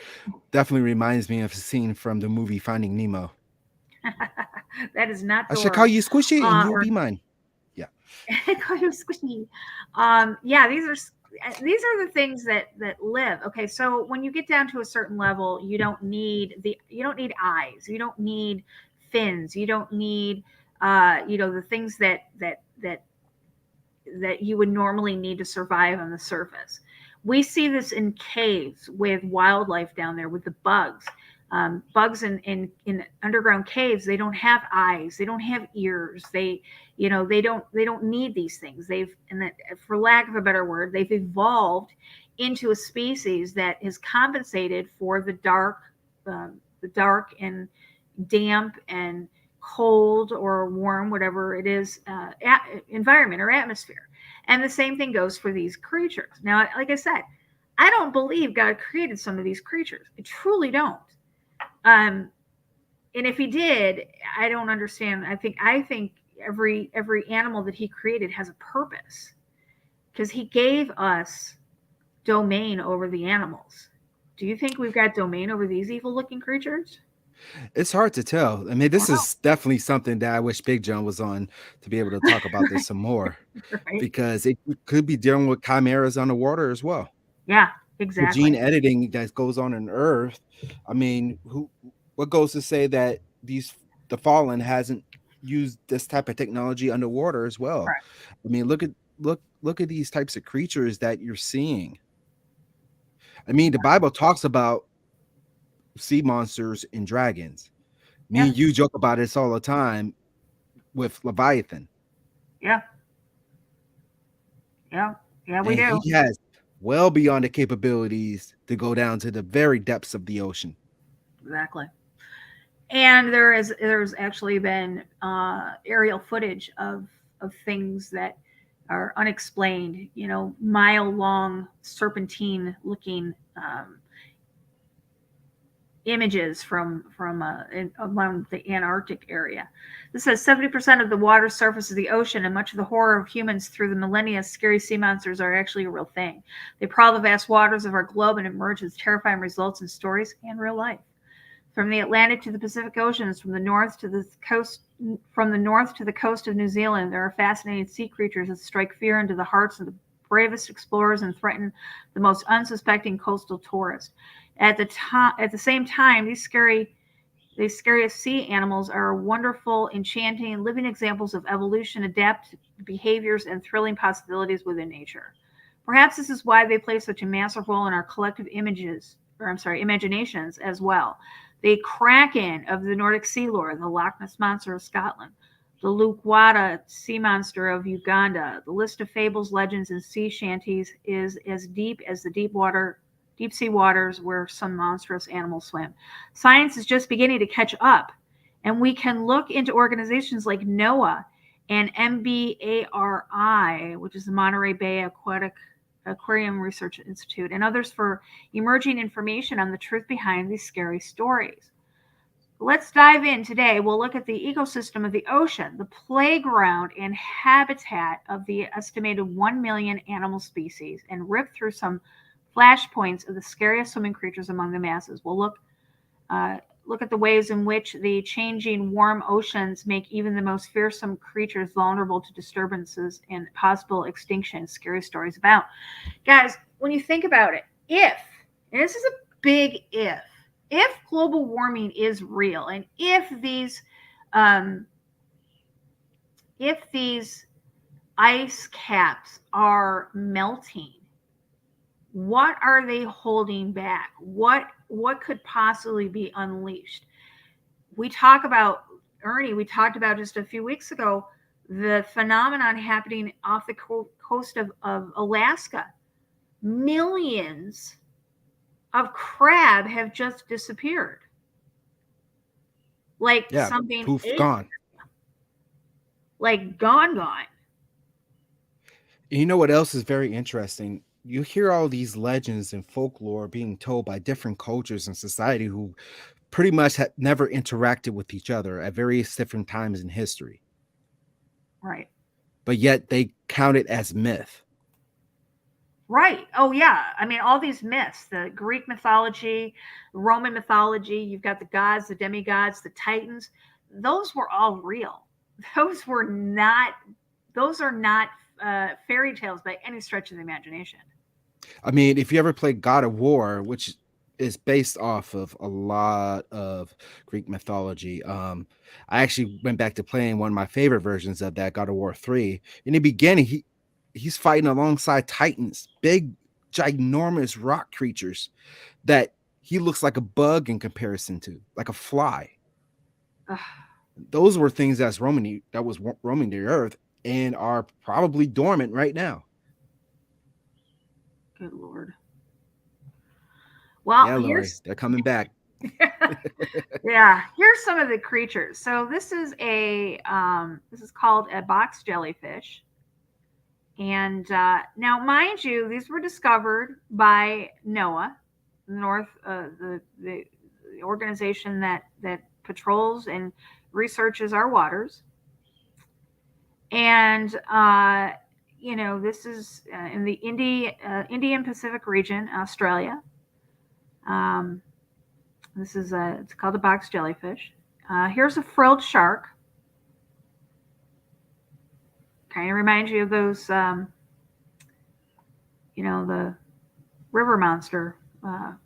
definitely reminds me of a scene from the movie Finding Nemo. That is not. I should call you Squishy and you'll be mine. Yeah. Call you Squishy. Yeah, these are the things that live. Okay, so when you get down to a certain level, you don't need eyes, you don't need fins, you don't need the things that you would normally need to survive on the surface. We see this in caves with wildlife down there, with the bugs. Bugs in underground caves, they don't have eyes, they don't have ears, they don't need these things. For lack of a better word, they've evolved into a species that is compensated for the dark and damp and cold or warm, whatever it is, environment or atmosphere. And the same thing goes for these creatures. Now, like I said, I don't believe God created some of these creatures. I truly don't. And if he did, I don't understand. I think every animal that he created has a purpose, because he gave us domain over the animals. Do you think we've got domain over these evil looking creatures? It's hard to tell. I mean, this is definitely something that I wish Big John was on to be able to talk about this some more, right. Because it could be dealing with chimeras underwater as well. Yeah, exactly. The gene editing that goes on Earth. I mean, what goes to say that the Fallen hasn't used this type of technology underwater as well? Right. I mean, look at these types of creatures that you're seeing. I mean, the Bible talks about sea monsters and dragons. Me and you joke about this all the time with Leviathan. Yeah, we do. He has well beyond the capabilities to go down to the very depths of the ocean. Exactly. And there's actually been aerial footage of things that are unexplained, mile-long serpentine looking images from around the Antarctic area. This says 70% of the water surface of the ocean, and much of the horror of humans through the millennia. Scary sea monsters are actually a real thing. They prowl the vast waters of our globe and emerge as terrifying results in stories and real life. From the Atlantic to the Pacific Oceans, from the north to the coast of New Zealand, there are fascinating sea creatures that strike fear into the hearts of the bravest explorers and threaten the most unsuspecting coastal tourists. At the same time, these scariest sea animals are wonderful, enchanting, living examples of evolution, adaptive behaviors, and thrilling possibilities within nature. Perhaps this is why they play such a massive role in our collective imaginations as well. The Kraken of the Nordic sea lore, the Loch Ness Monster of Scotland, the Lukwata sea monster of Uganda. The list of fables, legends, and sea shanties is as deep as the deep sea waters where some monstrous animals swim. Science is just beginning to catch up, and we can look into organizations like NOAA and MBARI, which is the Monterey Bay Aquarium Research Institute, and others for emerging information on the truth behind these scary stories. Let's dive in today. We'll look at the ecosystem of the ocean, the playground and habitat of the estimated 1 million animal species, and rip through some flashpoints of the scariest swimming creatures among the masses. We'll look look at the ways in which the changing warm oceans make even the most fearsome creatures vulnerable to disturbances and possible extinction. Scary stories about. Guys, when you think about it, and this is a big if global warming is real, and if these ice caps are melting, what are they holding back? What could possibly be unleashed? We talked about just a few weeks ago the phenomenon happening off the coast of Alaska. Millions of crab have just disappeared. Like something poof, gone. Like gone. You know what else is very interesting? You hear all these legends and folklore being told by different cultures and society who pretty much had never interacted with each other at various different times in history. Right. But yet they count it as myth. Right. Oh, yeah. I mean, all these myths, the Greek mythology, Roman mythology, you've got the gods, the demigods, the titans. Those were all real. Those are not fairy tales by any stretch of the imagination. I mean, if you ever played God of War, which is based off of a lot of Greek mythology, I actually went back to playing one of my favorite versions of that, God of War 3. In the beginning, he's fighting alongside titans, big, ginormous rock creatures that he looks like a bug in comparison to, like a fly. Ugh. Those were things that was roaming the earth and are probably dormant right now. Good Lord. Well, yeah, Lori, they're coming back. Yeah, here's some of the creatures. So this is called a box jellyfish. And now, mind you, these were discovered by NOAA, the organization that patrols and researches our waters. And this is in the Indian Pacific region, Australia. It's called a box jellyfish. Here's a frilled shark. Kind of reminds you of those, the river monster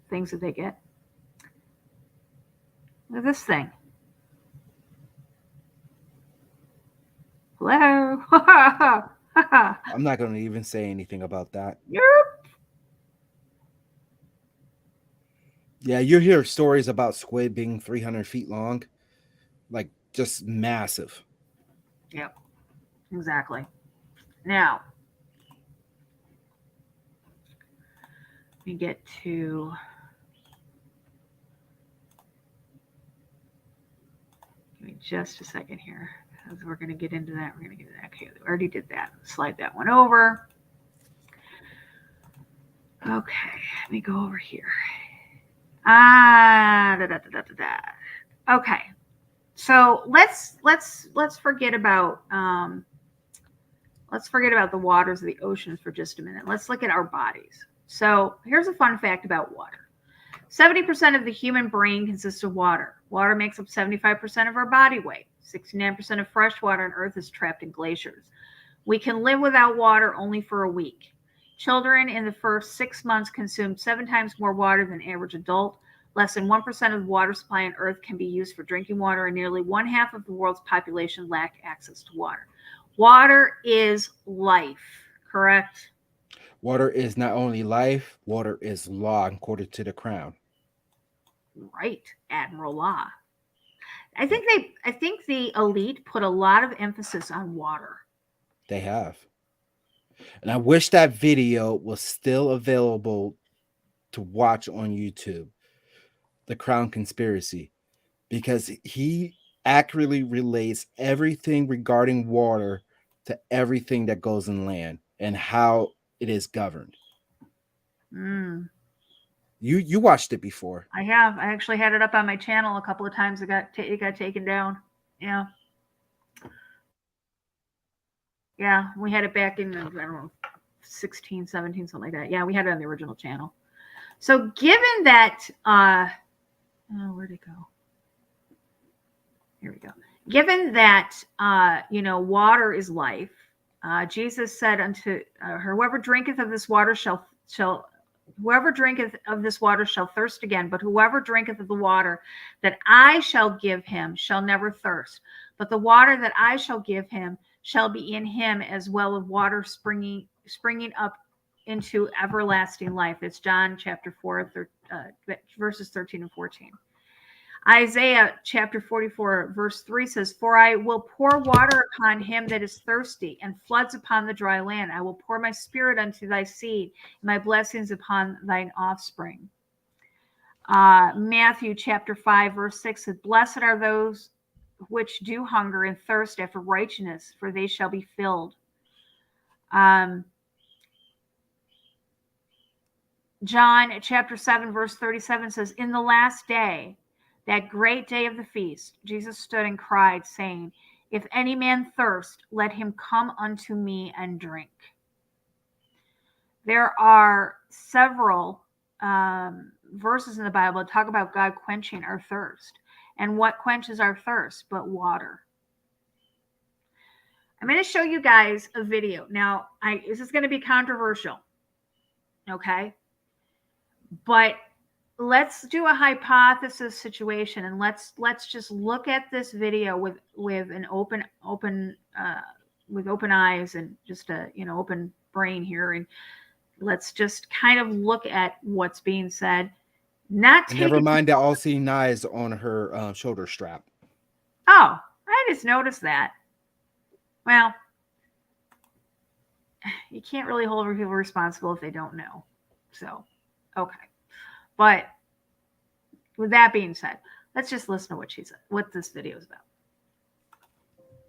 things that they get. Look at this thing. Hello. I'm not going to even say anything about that. Yep. Yeah, you hear stories about squid being 300 feet long, like just massive. Yep, exactly. Now, let me get to give me just a second here, because we're going to get into that. We're going to get into that. Okay, we already did that. Slide that one over. Okay, let me go over here. Okay, so let's forget about the waters of the oceans for just a minute. Let's look at our bodies. So here's a fun fact about water. 70% of the human brain consists of water. Water makes up 75% of our body weight. 69% of fresh water on Earth is trapped in glaciers. We can live without water only for a week. Children in the first 6 months consume 7 times more water than average adult. Less than 1% of the water supply on Earth can be used for drinking water, and nearly 1/2 of the world's population lack access to water. Water is life, correct? Water is not only life, water is law, according to the Crown. Right, Admiral Law. I think the elite put a lot of emphasis on water. They have. And I wish that video was still available to watch on YouTube, The Crown Conspiracy, because he accurately relates everything regarding water to everything that goes in land and how it is governed. You watched it before. I have. I actually had it up on my channel a couple of times. It got taken down. Yeah. Yeah, we had it back in, I don't know, 16, 17, something like that. Yeah, we had it on the original channel. So given that, where'd it go? Here we go. Given that, water is life, Jesus said unto her, whoever drinketh of this water shall thirst again, but whoever drinketh of the water that I shall give him shall never thirst. But the water that I shall give him shall be in him as well of water springing up into everlasting life. It's John chapter 4, verses 13 and 14. Isaiah chapter 44, verse 3 says, for I will pour water upon him that is thirsty, and floods upon the dry land. I will pour my spirit unto thy seed, and my blessings upon thine offspring. Matthew chapter 5, verse 6 says, blessed are those which do hunger and thirst after righteousness, for they shall be filled. John chapter 7, verse 37 says, in the last day, that great day of the feast, Jesus stood and cried, saying, if any man thirst, let him come unto me and drink. There are several verses in the Bible that talk about God quenching our thirst. And what quenches our thirst but water? I'm going to show you guys a video. Now, this is going to be controversial, okay? But let's do a hypothesis situation, and let's just look at this video with an open eyes and just a open brain here, and let's just kind of look at what's being said. Never mind that all-seeing eyes on her shoulder strap. Oh, I just noticed that. Well, you can't really hold people responsible if they don't know. So, okay. But with that being said, let's just listen to what she said, what this video is about.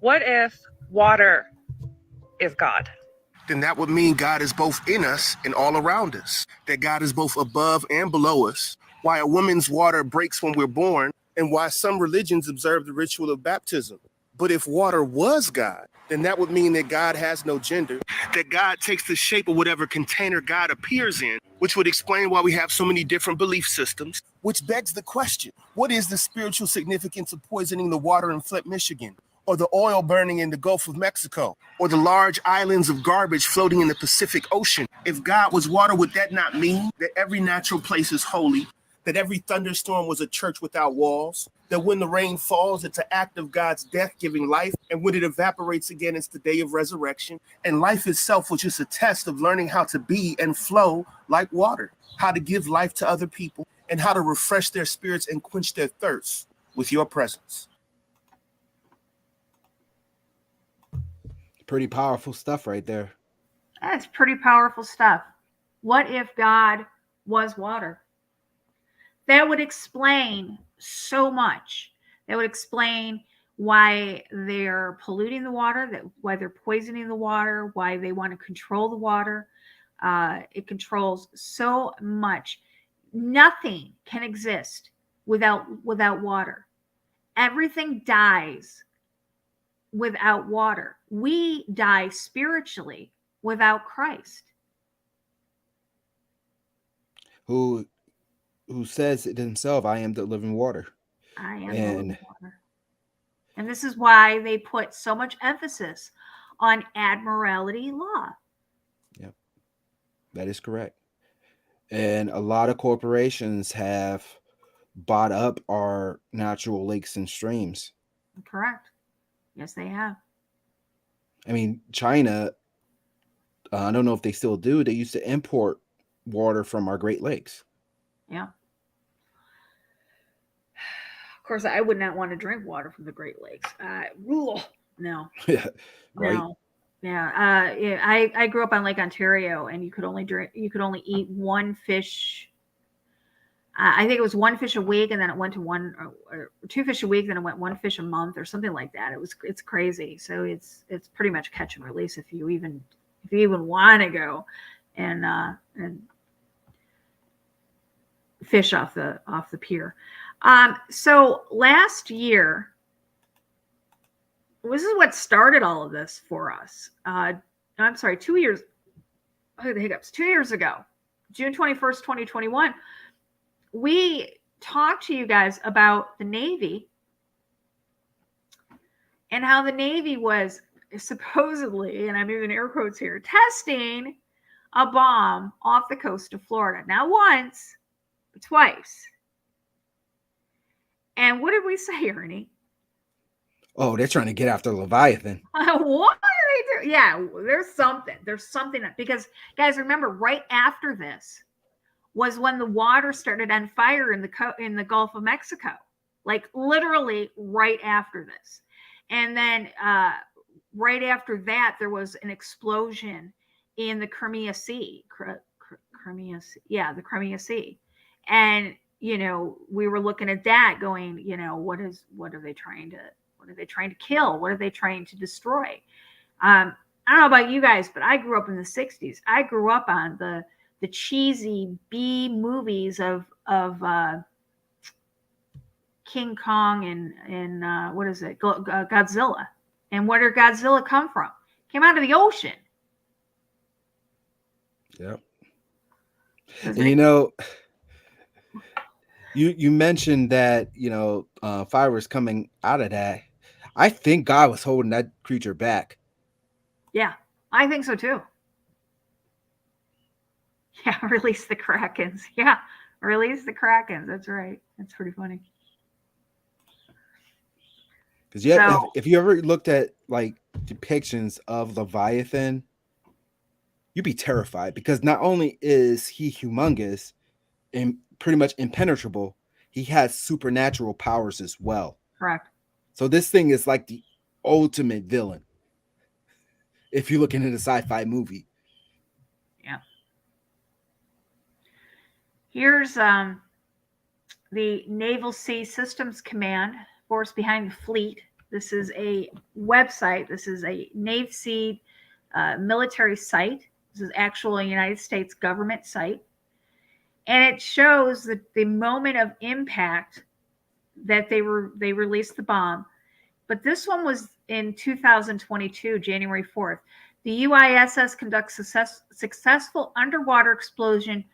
What if water is God? Then that would mean God is both in us and all around us, that God is both above and below us, why a woman's water breaks when we're born, and why some religions observe the ritual of baptism. But if water was God, then that would mean that God has no gender, that God takes the shape of whatever container God appears in, which would explain why we have so many different belief systems, which begs the question, what is the spiritual significance of poisoning the water in Flint, Michigan, or the oil burning in the Gulf of Mexico, or the large islands of garbage floating in the Pacific Ocean? If God was water, would that not mean that every natural place is holy, that every thunderstorm was a church without walls, that when the rain falls, it's an act of God's death giving life, and when it evaporates again, it's the day of resurrection, and life itself was just a test of learning how to be and flow like water, how to give life to other people, and how to refresh their spirits and quench their thirst with your presence. Pretty powerful stuff right there. That's pretty powerful stuff. What if God was water? That would explain so much. That would explain why they're polluting the water, why they're poisoning the water, why they want to control the water. It controls so much. Nothing can exist without water. Everything dies without water. We die spiritually without Christ. Who says it himself, I am the living water. I am the living water. And this is why they put so much emphasis on admiralty law. Yep, that is correct. And a lot of corporations have bought up our natural lakes and streams. Correct. Yes, they have. I mean, China, I don't know if they still do. They used to import water from our Great Lakes. Yeah. Of course, I would not want to drink water from the Great Lakes. No. Yeah, right. No. Yeah. I grew up on Lake Ontario, and you could only eat one fish. I think it was one fish a week, and then it went to one or two fish a week, then it went one fish a month or something like that. It's crazy. So it's pretty much catch and release if you even want to go and fish off the pier. So last year, this is what started all of this for us. I'm sorry, 2 years. Oh, the hiccups. 2 years ago, June 21st, 2021. We talked to you guys about the Navy and how the Navy was supposedly, and I'm using air quotes here, testing a bomb off the coast of Florida. Not once, but twice. And what did we say, Ernie? Oh, they're trying to get after Leviathan. What are they doing? Yeah, there's something. There's something. Because, guys, remember, right after this was when the water started on fire in the Gulf of Mexico. Like literally right after this. And then right after that, there was an explosion in the Crimea Sea. Crimea Sea. Yeah, the Crimea Sea. And, you know, we were looking at that going, you know, what are they trying to kill? What are they trying to destroy? I don't know about you guys, but I grew up in the 60s. I grew up on the cheesy B movies of King Kong and what is it? Godzilla. And where did Godzilla come from? Came out of the ocean. Yep. And you know, you mentioned that, you know, fire was coming out of that. I think God was holding that creature back. Yeah, I think so too. Yeah, release the Krakens. Yeah, release the Krakens. That's right. That's pretty funny. Because if you ever looked at like depictions of Leviathan, you'd be terrified, because not only is he humongous and pretty much impenetrable, he has supernatural powers as well. Correct. So this thing is like the ultimate villain if you're looking at a sci-fi movie. Yeah. Here's the Naval Sea Systems Command, force behind the fleet. This is a website. This is a Navy Sea military site. This is actually a United States government site. And it shows that the moment of impact that they released the bomb. But this one was in 2022, January 4th. The UISS conducts successful underwater explosion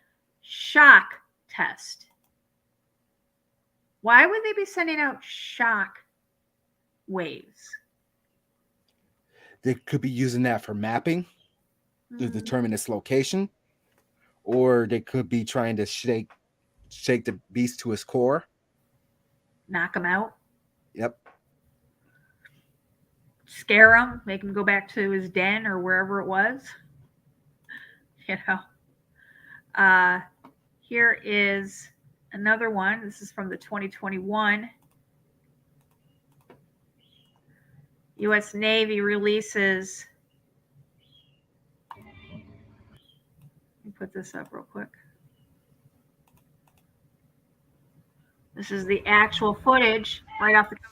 shock test. Why would they be sending out shock waves? They could be using that for mapping to determine its location, or they could be trying to shake the beast to his core. Knock him out. Yep. Scare him, make him go back to his den or wherever it was. You know. Here is another one. This is from the 2021. U.S. Navy releases. Let me put this up real quick. This is the actual footage right off the coast.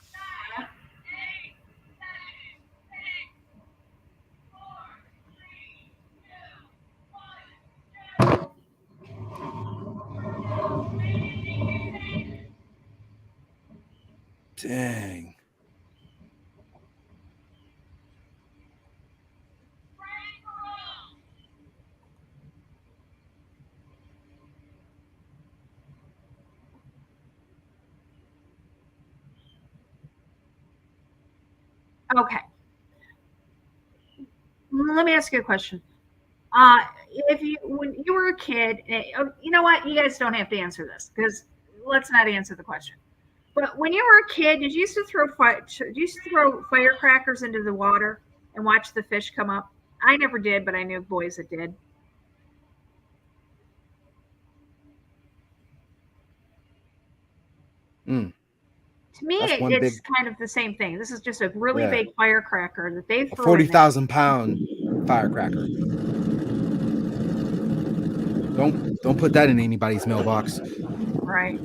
Dang. Okay. Let me ask you a question. When you were a kid, you know what? You guys don't have to answer this, because let's not answer the question. But when you were a kid, did you used to throw firecrackers into the water and watch the fish come up? I never did, but I knew boys that did. To me, it's kind of the same thing. This is just a really big firecracker that they threw. 40,000-pound firecracker. Don't put that in anybody's mailbox. Right.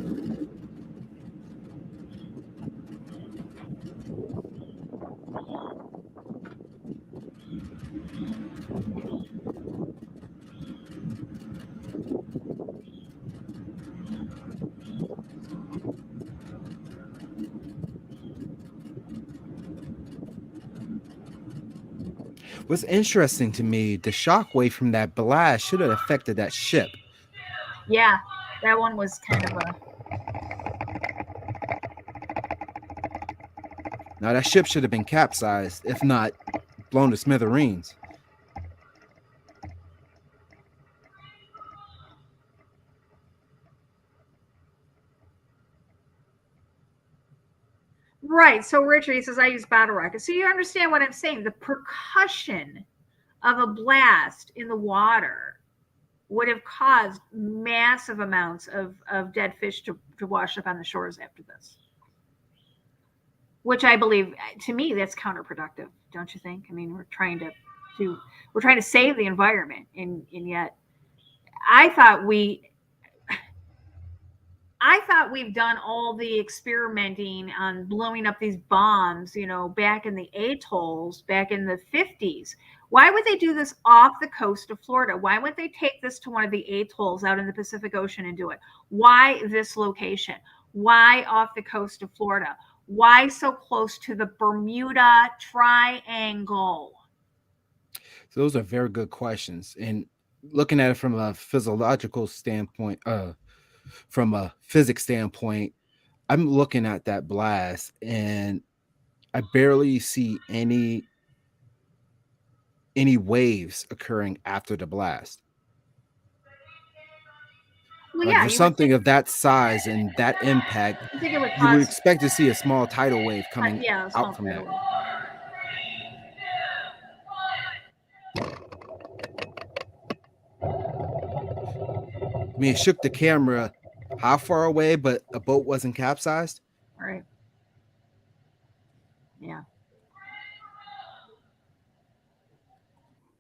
What's interesting to me, the shockwave from that blast should have affected that ship. Yeah, that one was kind of a... Now that ship should have been capsized, if not blown to smithereens. Right. So Richard, he says, I use battle rockets. So you understand what I'm saying. The percussion of a blast in the water would have caused massive amounts of dead fish to wash up on the shores after this. Which I believe, to me, that's counterproductive, don't you think? I mean, we're trying to save the environment, and yet I thought we've done all the experimenting on blowing up these bombs, back in the atolls, back in the 50s. Why would they do this off the coast of Florida? Why would they take this to one of the atolls out in the Pacific Ocean and do it? Why this location? Why off the coast of Florida? Why so close to the Bermuda Triangle? So those are very good questions. And looking at it from a physiological standpoint, from a physics standpoint, I'm looking at that blast and I barely see any waves occurring after the blast. Well, Like yeah, for something of that size and that impact, you would expect to see a small tidal wave coming out from that. I mean, it shook the camera how far away, but a boat wasn't capsized. Right. Yeah.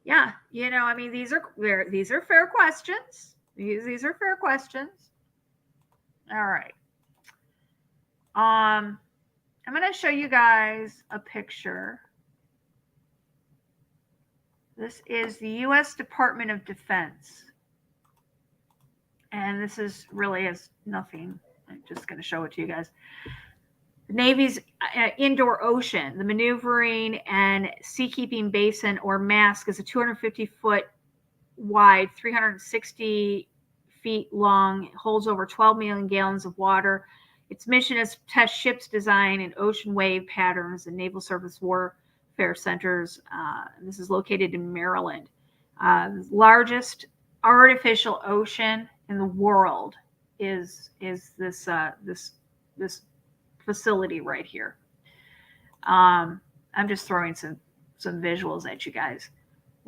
Yeah. I mean, these are fair questions. These are fair questions. All right. I'm going to show you guys a picture. This is the U.S. Department of Defense. And this is really has nothing. I'm just going to show it to you guys. The Navy's indoor ocean, the maneuvering and seakeeping basin or mask is a 250-foot wide, 360 feet long. It holds over 12 million gallons of water. Its mission is to test ships' design and ocean wave patterns and Naval Surface Warfare centers. This is located in Maryland. The largest artificial ocean in the world is this facility right here. I'm just throwing some visuals at you guys.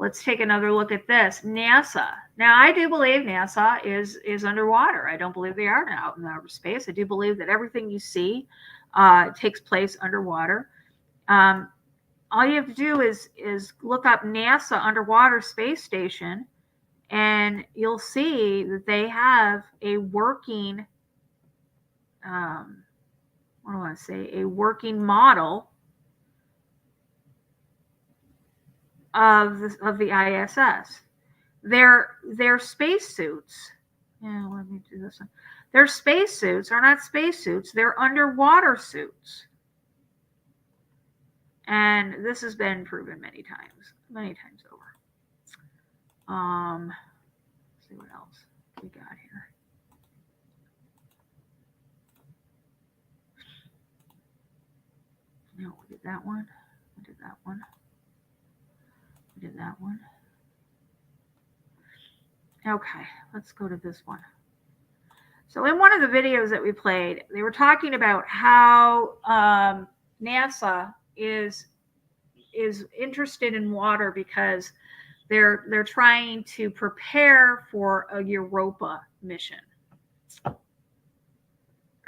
Let's take another look at this. NASA. Now, I do believe NASA is underwater. I don't believe they are out in outer space. I do believe that everything you see takes place underwater. All you have to do is look up NASA Underwater Space Station, and you'll see that they have a working, a working model of the ISS. Their spacesuits. Yeah, let me do this one. Their spacesuits are not spacesuits. They're underwater suits. And this has been proven many times over. Let's see what else we got here. No, we did that one. We did that one. We did that one. Okay, let's go to this one. So in one of the videos that we played, they were talking about how NASA is interested in water because they're trying to prepare for a Europa mission.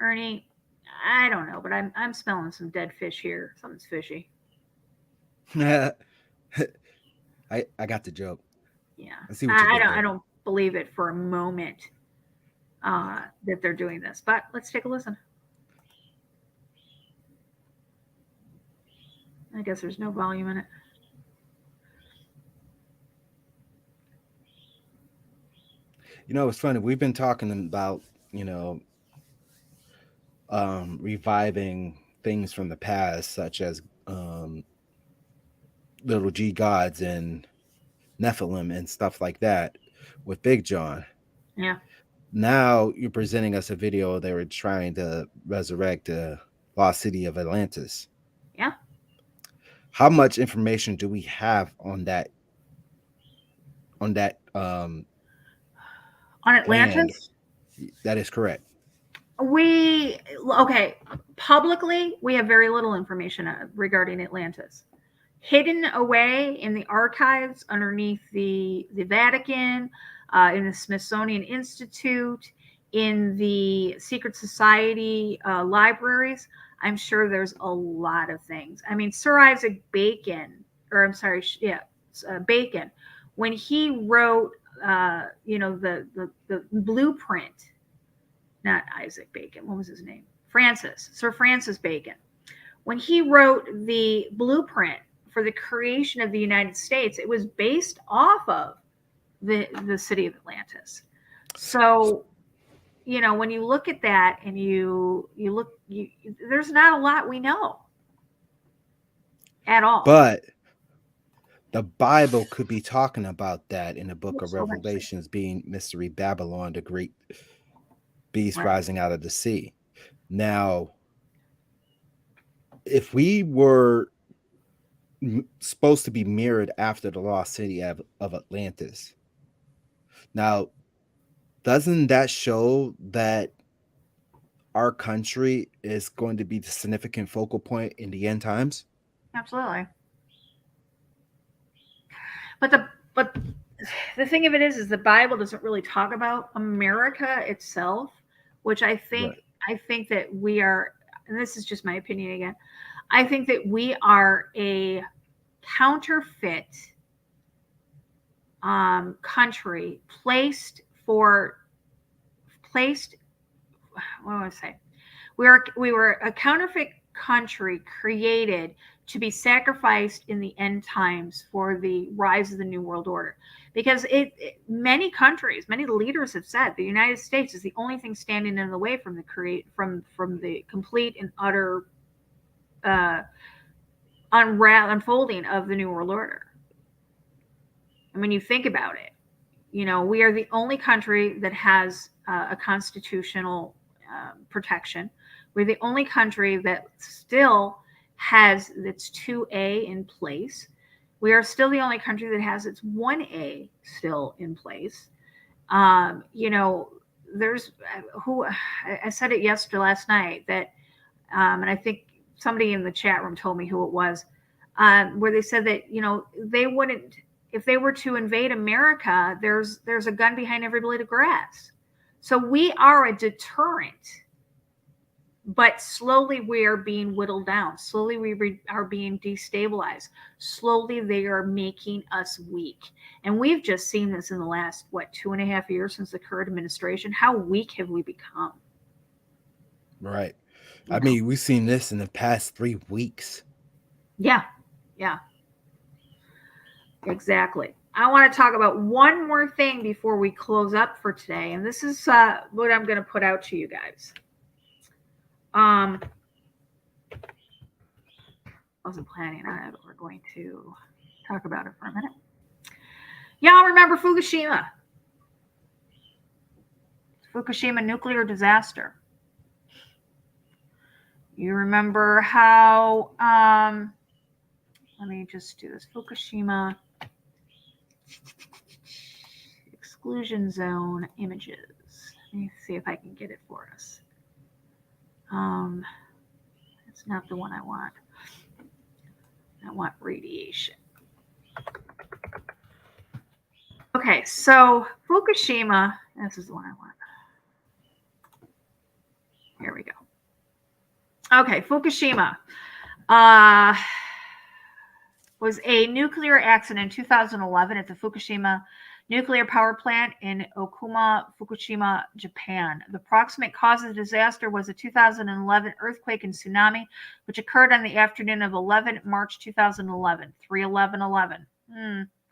Ernie, I don't know, but I'm smelling some dead fish here. Something's fishy. I got the joke. Yeah, I see what you did there. I don't believe it for a moment that they're doing this, but let's take a listen. I guess there's no volume in it. It's funny. We've been talking about, reviving things from the past, such as little G gods and Nephilim and stuff like that with Big John. Yeah. Now you're presenting us a video they were trying to resurrect the lost city of Atlantis. Yeah. How much information do we have on that On plan? Atlantis? That is correct. Publicly, we have very little information regarding Atlantis. Hidden away in the archives underneath the Vatican, in the Smithsonian Institute, in the secret society libraries, I'm sure there's a lot of things. I mean, Sir Isaac Bacon, or I'm sorry, Bacon, when he wrote, the blueprint, not Isaac Bacon, what was his name? Sir Francis Bacon. When he wrote the blueprint for the creation of the United States, it was based off of the city of Atlantis. So, when you look at that and there's not a lot we know at all. But the Bible could be talking about that in the book of So much. Revelations, being Mystery Babylon, the great beast Right. rising out of the sea. Now, if we were supposed to be mirrored after the lost city of Atlantis, now, doesn't that show that our country is going to be the significant focal point in the end times? Absolutely. But the thing of it is the Bible doesn't really talk about America itself, which I think that we are, and this is just my opinion again, I think that we are a counterfeit country placed. What do I say? We were a counterfeit country created to be sacrificed in the end times for the rise of the New World Order, because many countries, many leaders have said the United States is the only thing standing in the way from the complete and utter unfolding of the New World Order. And when you think about it, we are the only country that has a constitutional protection. We're the only country that still has its 2A in place. We are still the only country that has its 1A still in place. There's I said it last night that, and I think somebody in the chat room told me who it was, where they said that, they wouldn't, if they were to invade America, there's a gun behind every blade of grass. So we are a deterrent, but slowly we are being whittled down. Slowly we are being destabilized. Slowly they are making us weak. And we've just seen this in the last, 2.5 years since the current administration. How weak have we become? Right. I mean, we've seen this in the past 3 weeks. Yeah. Exactly. I want to talk about one more thing before we close up for today. And this is what I'm going to put out to you guys. Wasn't planning on it, but we're going to talk about it for a minute. Y'all remember Fukushima? Fukushima nuclear disaster. You remember how, let me just do this. Fukushima exclusion zone images. Let me see if I can get it for us. It's not the one I want. I want radiation. Okay, so Fukushima, this is the one I want. Here we go. Okay, Fukushima was a nuclear accident in 2011 at the Fukushima nuclear power plant in Okuma, Fukushima, Japan. The proximate cause of the disaster was a 2011 earthquake and tsunami, which occurred on the afternoon of 11 March 2011, 3/11/11.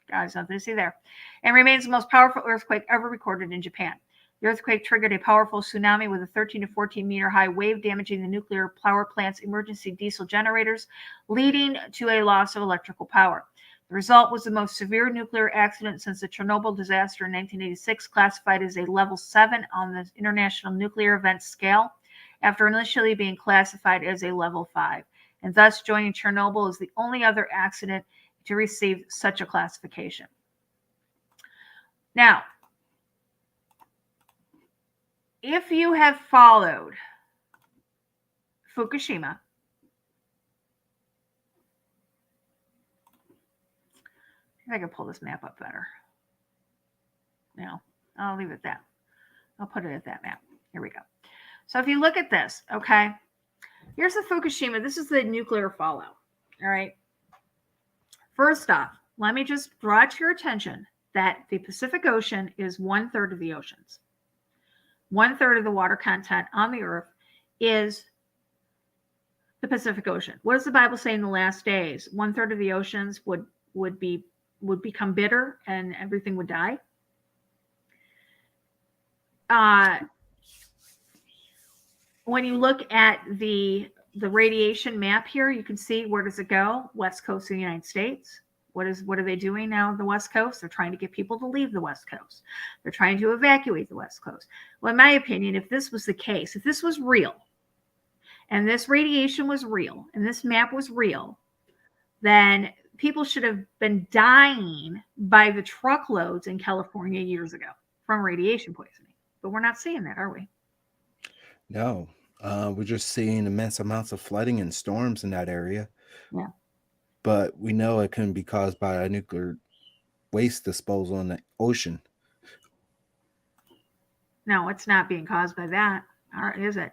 Guys, nothing to see there. And remains the most powerful earthquake ever recorded in Japan. The earthquake triggered a powerful tsunami with a 13 to 14 meter high wave, damaging the nuclear power plant's emergency diesel generators, leading to a loss of electrical power. The result was the most severe nuclear accident since the Chernobyl disaster in 1986, classified as a level 7 on the International Nuclear Events Scale, after initially being classified as a level 5. and thus joining Chernobyl as the only other accident to receive such a classification. Now, if you have followed Fukushima, if I can pull this map up better. No, I'll leave it at that. I'll put it at that map. Here we go. So if you look at this, okay, here's the Fukushima. This is the nuclear fallout. All right. First off, let me just draw to your attention that the Pacific Ocean is 1/3 of the oceans. 1/3 of the water content on the earth is the Pacific Ocean. What does the Bible say in the last days? 1/3 of the oceans would become bitter and everything would die. When you look at the radiation map here, you can see where does it go? West Coast of the United States. What are they doing now on the West Coast? They're trying to get people to leave the West Coast. They're trying to evacuate the West Coast. Well, in my opinion, if this was the case, if this was real, and this radiation was real, and this map was real, then people should have been dying by the truckloads in California years ago from radiation poisoning. But we're not seeing that, are we? No, we're just seeing immense amounts of flooding and storms in that area. Yeah. But we know it couldn't be caused by a nuclear waste disposal in the ocean. No, it's not being caused by that, or is it?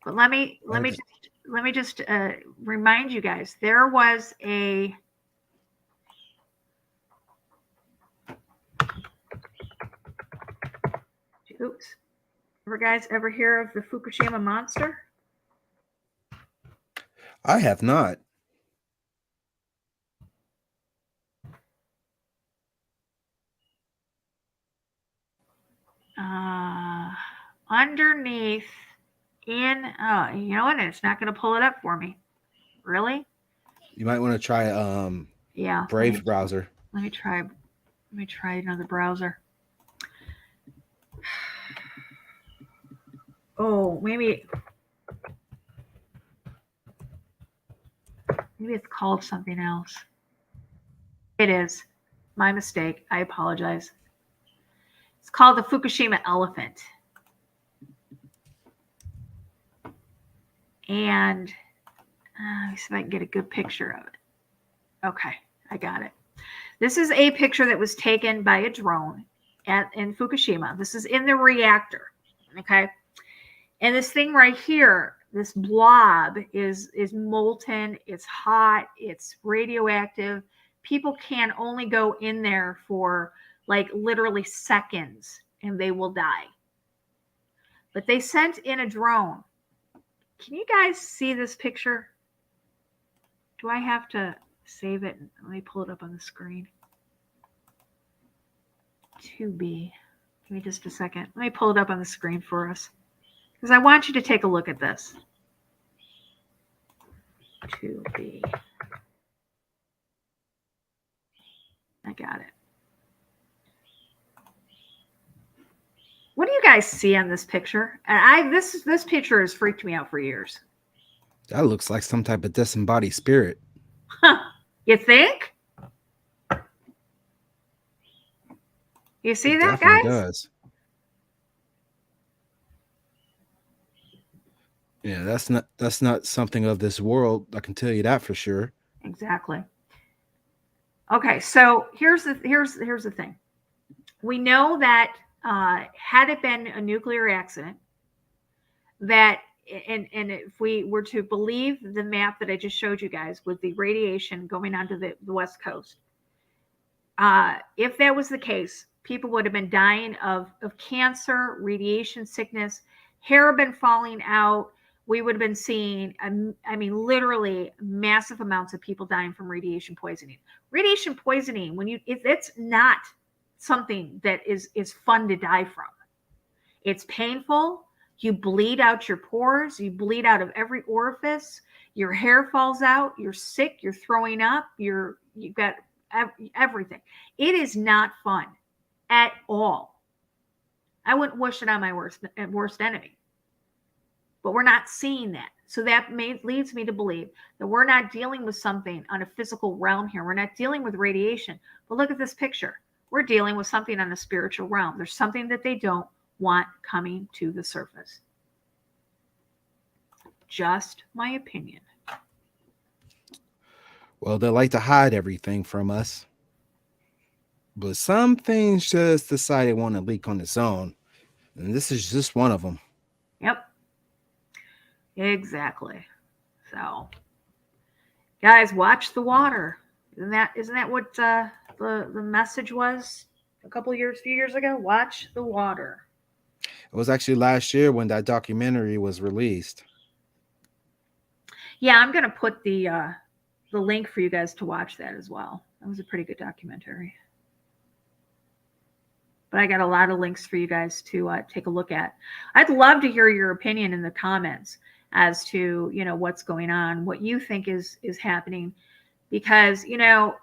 But let me just remind you guys, there was a oops. Ever hear of the Fukushima monster? I have not. Underneath you know what? It's not going to pull it up for me. Really? You might want to try yeah, Brave browser. Let me try another browser. Oh, maybe it's called something else. It is. My mistake. I apologize. It's called the Fukushima elephant. And let me see if I can get a good picture of it. Okay, I got it. This is a picture that was taken by a drone in Fukushima. This is in the reactor. Okay. And this thing right here, this blob is molten, it's hot, it's radioactive. People can only go in there for like literally seconds and they will die. But they sent in a drone. Can you guys see this picture? Do I have to save it? Let me pull it up on the screen. 2B. Give me just a second. Let me pull it up on the screen for us, because I want you to take a look at this. 2B. I got it. What do you guys see on this picture? And this picture has freaked me out for years. That looks like some type of disembodied spirit. Huh. You think? You see It that, definitely guys? does. Yeah, that's not something of this world. I can tell you that for sure. Exactly. Okay, so here's the thing. We know that had it been a nuclear accident, that and if we were to believe the map that I just showed you guys with the radiation going onto the West Coast, if that was the case, people would have been dying of cancer, radiation sickness, hair been falling out. We would have been seeing, literally massive amounts of people dying from radiation poisoning. Radiation poisoning, it's not something that is fun to die from. It's painful. You bleed out your pores. You bleed out of every orifice. Your hair falls out. You're sick. You're throwing up. You've got everything. It is not fun at all. I wouldn't wish it on my worst enemy. but we're not seeing that. So that leads me to believe that we're not dealing with something on a physical realm here. We're not dealing with radiation. But look at this picture. We're dealing with something on the spiritual realm. There's something that they don't want coming to the surface. Just my opinion. Well, they like to hide everything from us. But some things just decide they want to leak on its own. And this is just one of them. Yep. Exactly. So, guys, watch the water. Isn't that what the message was few years ago? Watch the water. It was actually last year when that documentary was released. Yeah, I'm gonna put the link for you guys to watch that as well. That was a pretty good documentary. But I got a lot of links for you guys to take a look at. I'd love to hear your opinion in the comments as to, what's going on, what you think is happening, because, here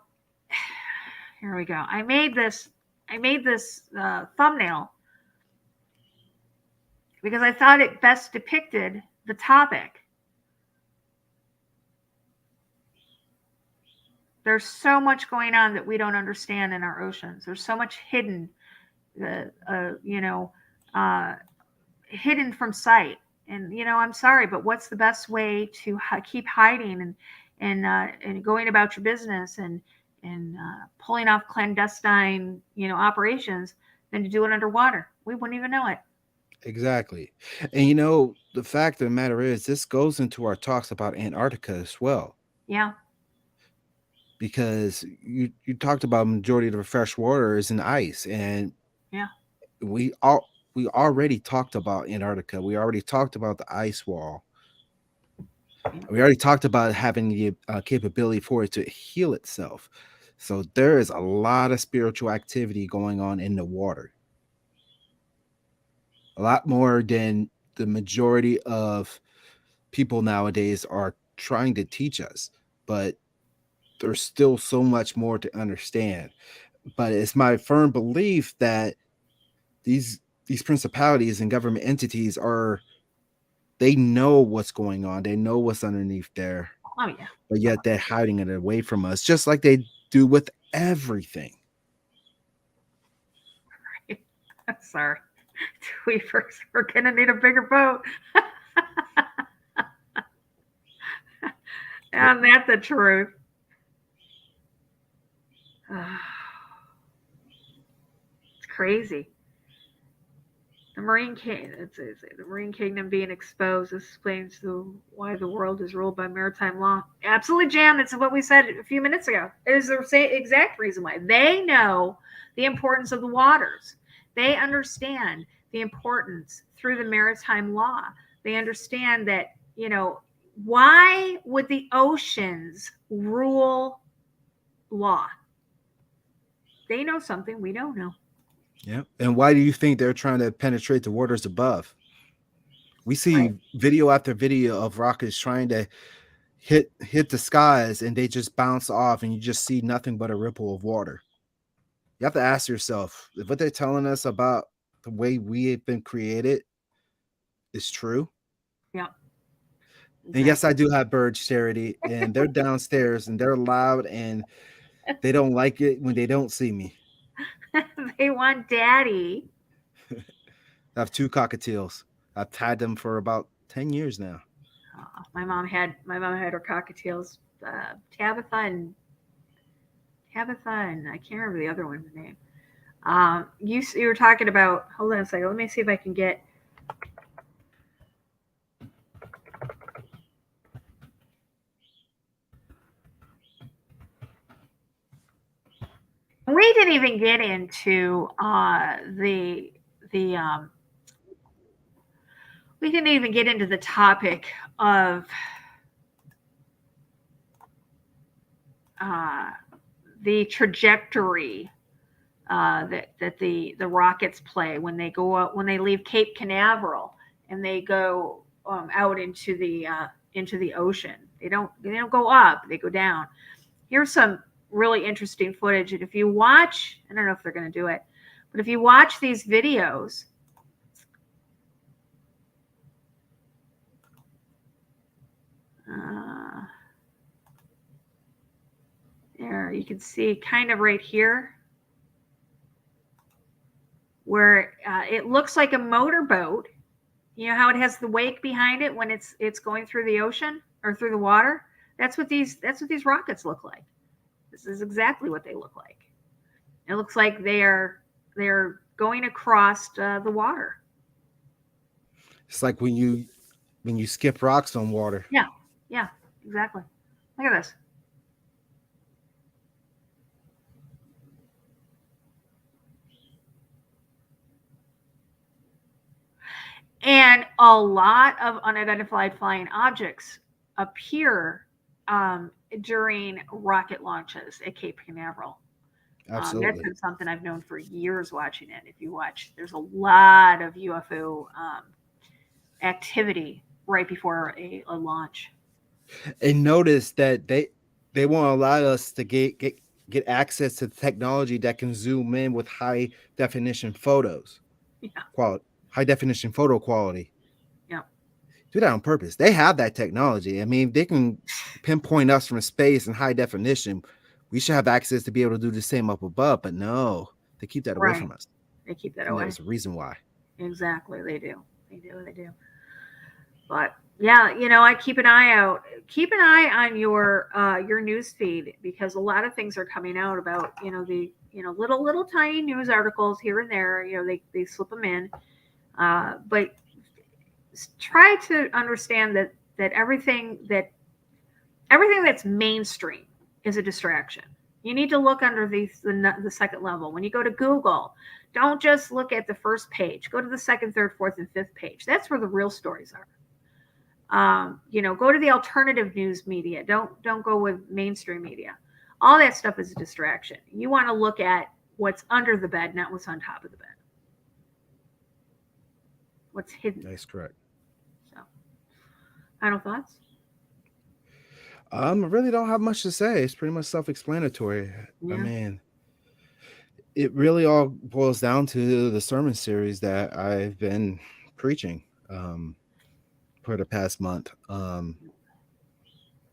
we go. I made this thumbnail because I thought it best depicted the topic. There's so much going on that we don't understand in our oceans. There's so much hidden, hidden from sight. And, I'm sorry, but what's the best way to keep hiding and going about your business and pulling off clandestine, operations than to do it underwater? We wouldn't even know it. Exactly. And, the fact of the matter is this goes into our talks about Antarctica as well. Yeah. Because you talked about majority of the fresh water is in ice. And yeah, we already talked about Antarctica. We already talked about the ice wall. We already talked about having the capability for it to heal itself. So there is a lot of spiritual activity going on in the water. A lot more than the majority of people nowadays are trying to teach us. But there's still so much more to understand. But it's my firm belief that these principalities and government entities they know what's going on. They know what's underneath there. Oh yeah. But yet they're hiding it away from us, just like they do with everything. Sorry. Tweeters, we're gonna need a bigger boat. And that's the truth. It's crazy. The Marine Kingdom being exposed. This explains why the world is ruled by maritime law. Absolutely, Jam. That's what we said a few minutes ago. It is the same exact reason why. They know the importance of the waters. They understand the importance through the maritime law. They understand that, why would the oceans rule law? They know something we don't know. Yeah. And why do you think they're trying to penetrate the waters above? We see video after video of rockets trying to hit the skies, and they just bounce off, and you just see nothing but a ripple of water. You have to ask yourself if what they're telling us about the way we have been created is true. Yeah. Exactly. And yes, I do have birds, Charity, and they're downstairs and they're loud and they don't like it when they don't see me. They want daddy. I have 2 cockatiels. I've had them for about 10 years now. My mom had her cockatiels, Tabitha and I can't remember the other one's name. You were talking about. Hold on a second. Let me see if I can get. We didn't even get into we didn't even get into the topic of the trajectory that the rockets play when they go out, when they leave Cape Canaveral and they go out into the ocean. They don't go up, they go down. Here's some really interesting footage, and if you watch, I don't know if they're going to do it, but if you watch these videos, There, you can see kind of right here where it looks like a motorboat. You know how it has the wake behind it when it's going through the ocean or through the water? That's what these rockets look like. This is exactly what they look like. It looks like they're going across the water. It's like when you skip rocks on water. Yeah, exactly. Look at this. And a lot of unidentified flying objects appear during rocket launches at Cape Canaveral. That's Absolutely. been something I've known for years watching it. If you watch, there's a lot of UFO activity right before a launch. And notice that they won't allow us to get access to technology that can zoom in with high definition photos. Yeah. High definition photo quality. Yeah. Do that on purpose. They have that technology. I mean, they can pinpoint us from space in high definition. We should have access to be able to do the same up above, but no, they keep that away Right. from us. They keep that And away. there's a reason why. Exactly. They do. But yeah, I keep an eye out. Keep an eye on your news feed, because a lot of things are coming out about, the little tiny news articles here and there. They slip them in. But try to understand that everything that's mainstream is a distraction. You need to look under the second level. When you go to Google, don't just look at the first page. Go to the second, third, fourth, and fifth page. That's where the real stories are. Go to the alternative news media. Don't go with mainstream media. All that stuff is a distraction. You want to look at what's under the bed, not what's on top of the bed. What's hidden. That's correct. So, final thoughts? I really don't have much to say. It's pretty much self-explanatory. Yeah. I mean, it really all boils down to the sermon series that I've been preaching for the past month. It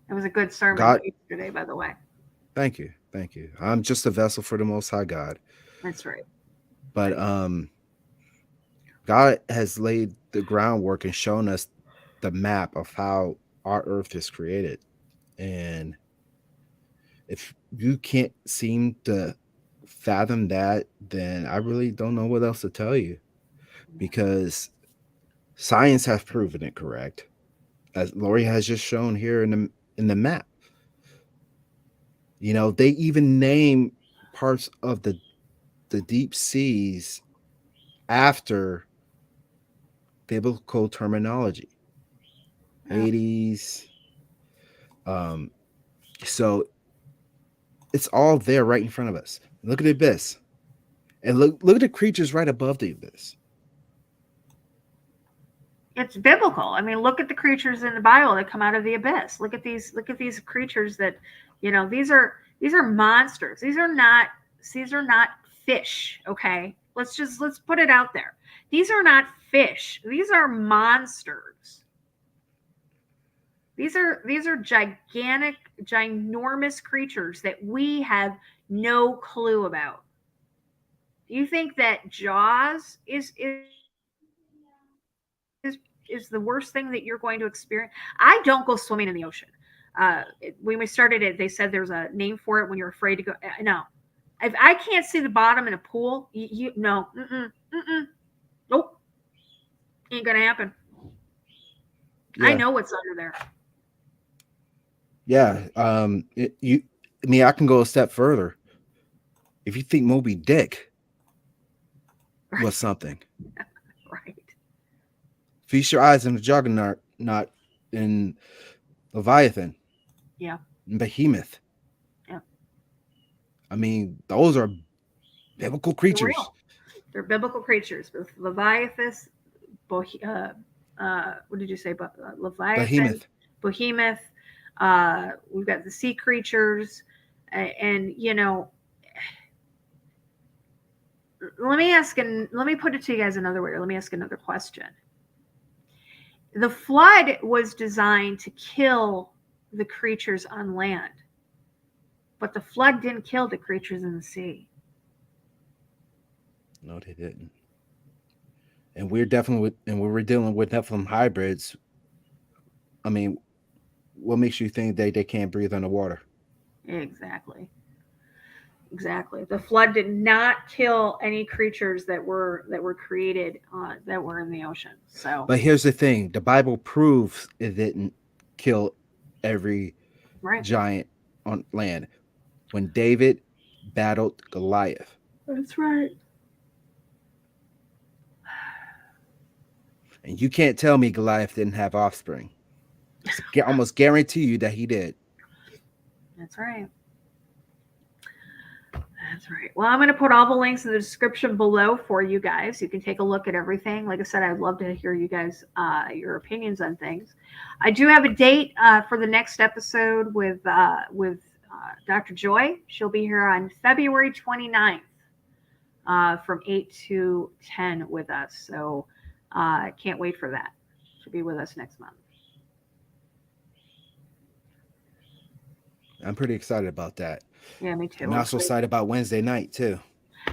was a good sermon yesterday, by the way. Thank you. I'm just a vessel for the Most High God. That's right. But God has laid the groundwork and shown us the map of how our earth is created. And if you can't seem to fathom that, then I really don't know what else to tell you, because science has proven it correct, as Lori has just shown here in the map. They even name parts of the deep seas after biblical terminology. Hades. So it's all there right in front of us. Look at the abyss. And look at the creatures right above the abyss. It's biblical. I mean, look at the creatures in the Bible that come out of the abyss. Look at these creatures that, these are monsters. These are not fish, okay? Let's put it out there. These are not fish. These are monsters. These are gigantic, ginormous creatures that we have no clue about. Do you think that Jaws is the worst thing that you're going to experience? I don't go swimming in the ocean. When we started it, they said there's a name for it when you're afraid to go. No, if I can't see the bottom in a pool, no, nope, ain't gonna happen. Yeah. I know what's under there. Yeah. I can go a step further. If you think Moby Dick was something, right? Feast your eyes on the Juggernaut, not in Leviathan. Yeah. And Behemoth. Yeah. I mean, those are biblical creatures. They're biblical creatures. With Leviathan, what did you say? Leviathan, Behemoth. We've got the sea creatures, and let me put it to you guys another way. Let me ask another question. The flood was designed to kill the creatures on land, but the flood didn't kill the creatures in the sea. No, they didn't. And we're definitely and when we're dealing with Nephilim hybrids, I mean, what makes you think they can't breathe underwater? Exactly. The flood did not kill any creatures that were created that were in the ocean. So, But here's the thing: the Bible proves it didn't kill every right. giant on land. When David battled Goliath, That's right. and you can't tell me Goliath didn't have offspring. Almost guarantee you that he did. That's right. That's right. Well, I'm going to put all the links in the description below for you guys. You can take a look at everything. Like I said, I'd love to hear you guys, your opinions on things. I do have a date for the next episode with Dr. Joy. She'll be here on February 29th from 8 to 10 with us. So I can't wait for that. She'll be with us next month. I'm pretty excited about that. Yeah, me too. I'm also excited about Wednesday night too.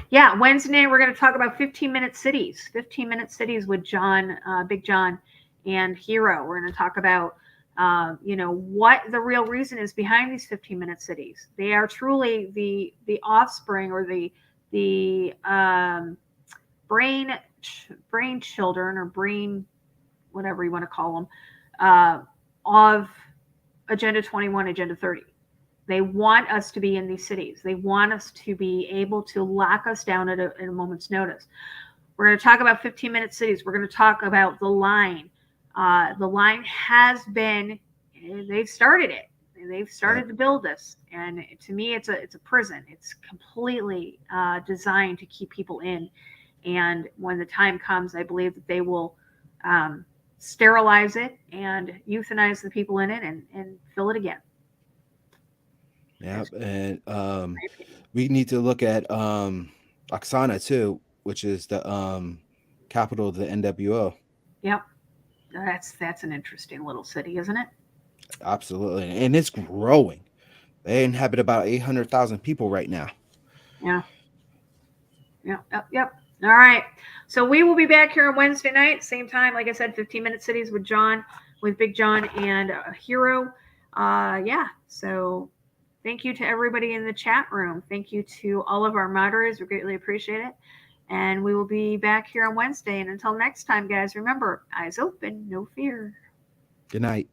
Yeah, Wednesday night we're going to talk about 15-minute cities. 15-minute cities with John, Big John, and Hero. We're going to talk about, what the real reason is behind these 15-minute cities. They are truly the offspring or the brain children or brain, whatever you want to call them, of Agenda 21, Agenda 30. They want us to be in these cities. They want us to be able to lock us down at a moment's notice. We're going to talk about 15-minute cities. We're going to talk about the line. The line has been, they've started it. They've started to build this. And to me, it's a prison. It's completely designed to keep people in. And when the time comes, I believe that they will sterilize it and euthanize the people in it and fill it again. Yeah, and we need to look at Oksana too, which is the capital of the NWO. Yep, that's an interesting little city, isn't it? Absolutely, and it's growing. They inhabit about 800,000 people right now. Yeah. Yep. All right. So we will be back here on Wednesday night, same time. Like I said, 15-minute cities with Big John and Hero. So thank you to everybody in the chat room. Thank you to all of our moderators. We greatly appreciate it. And we will be back here on Wednesday. And until next time, guys, remember, eyes open, no fear. Good night.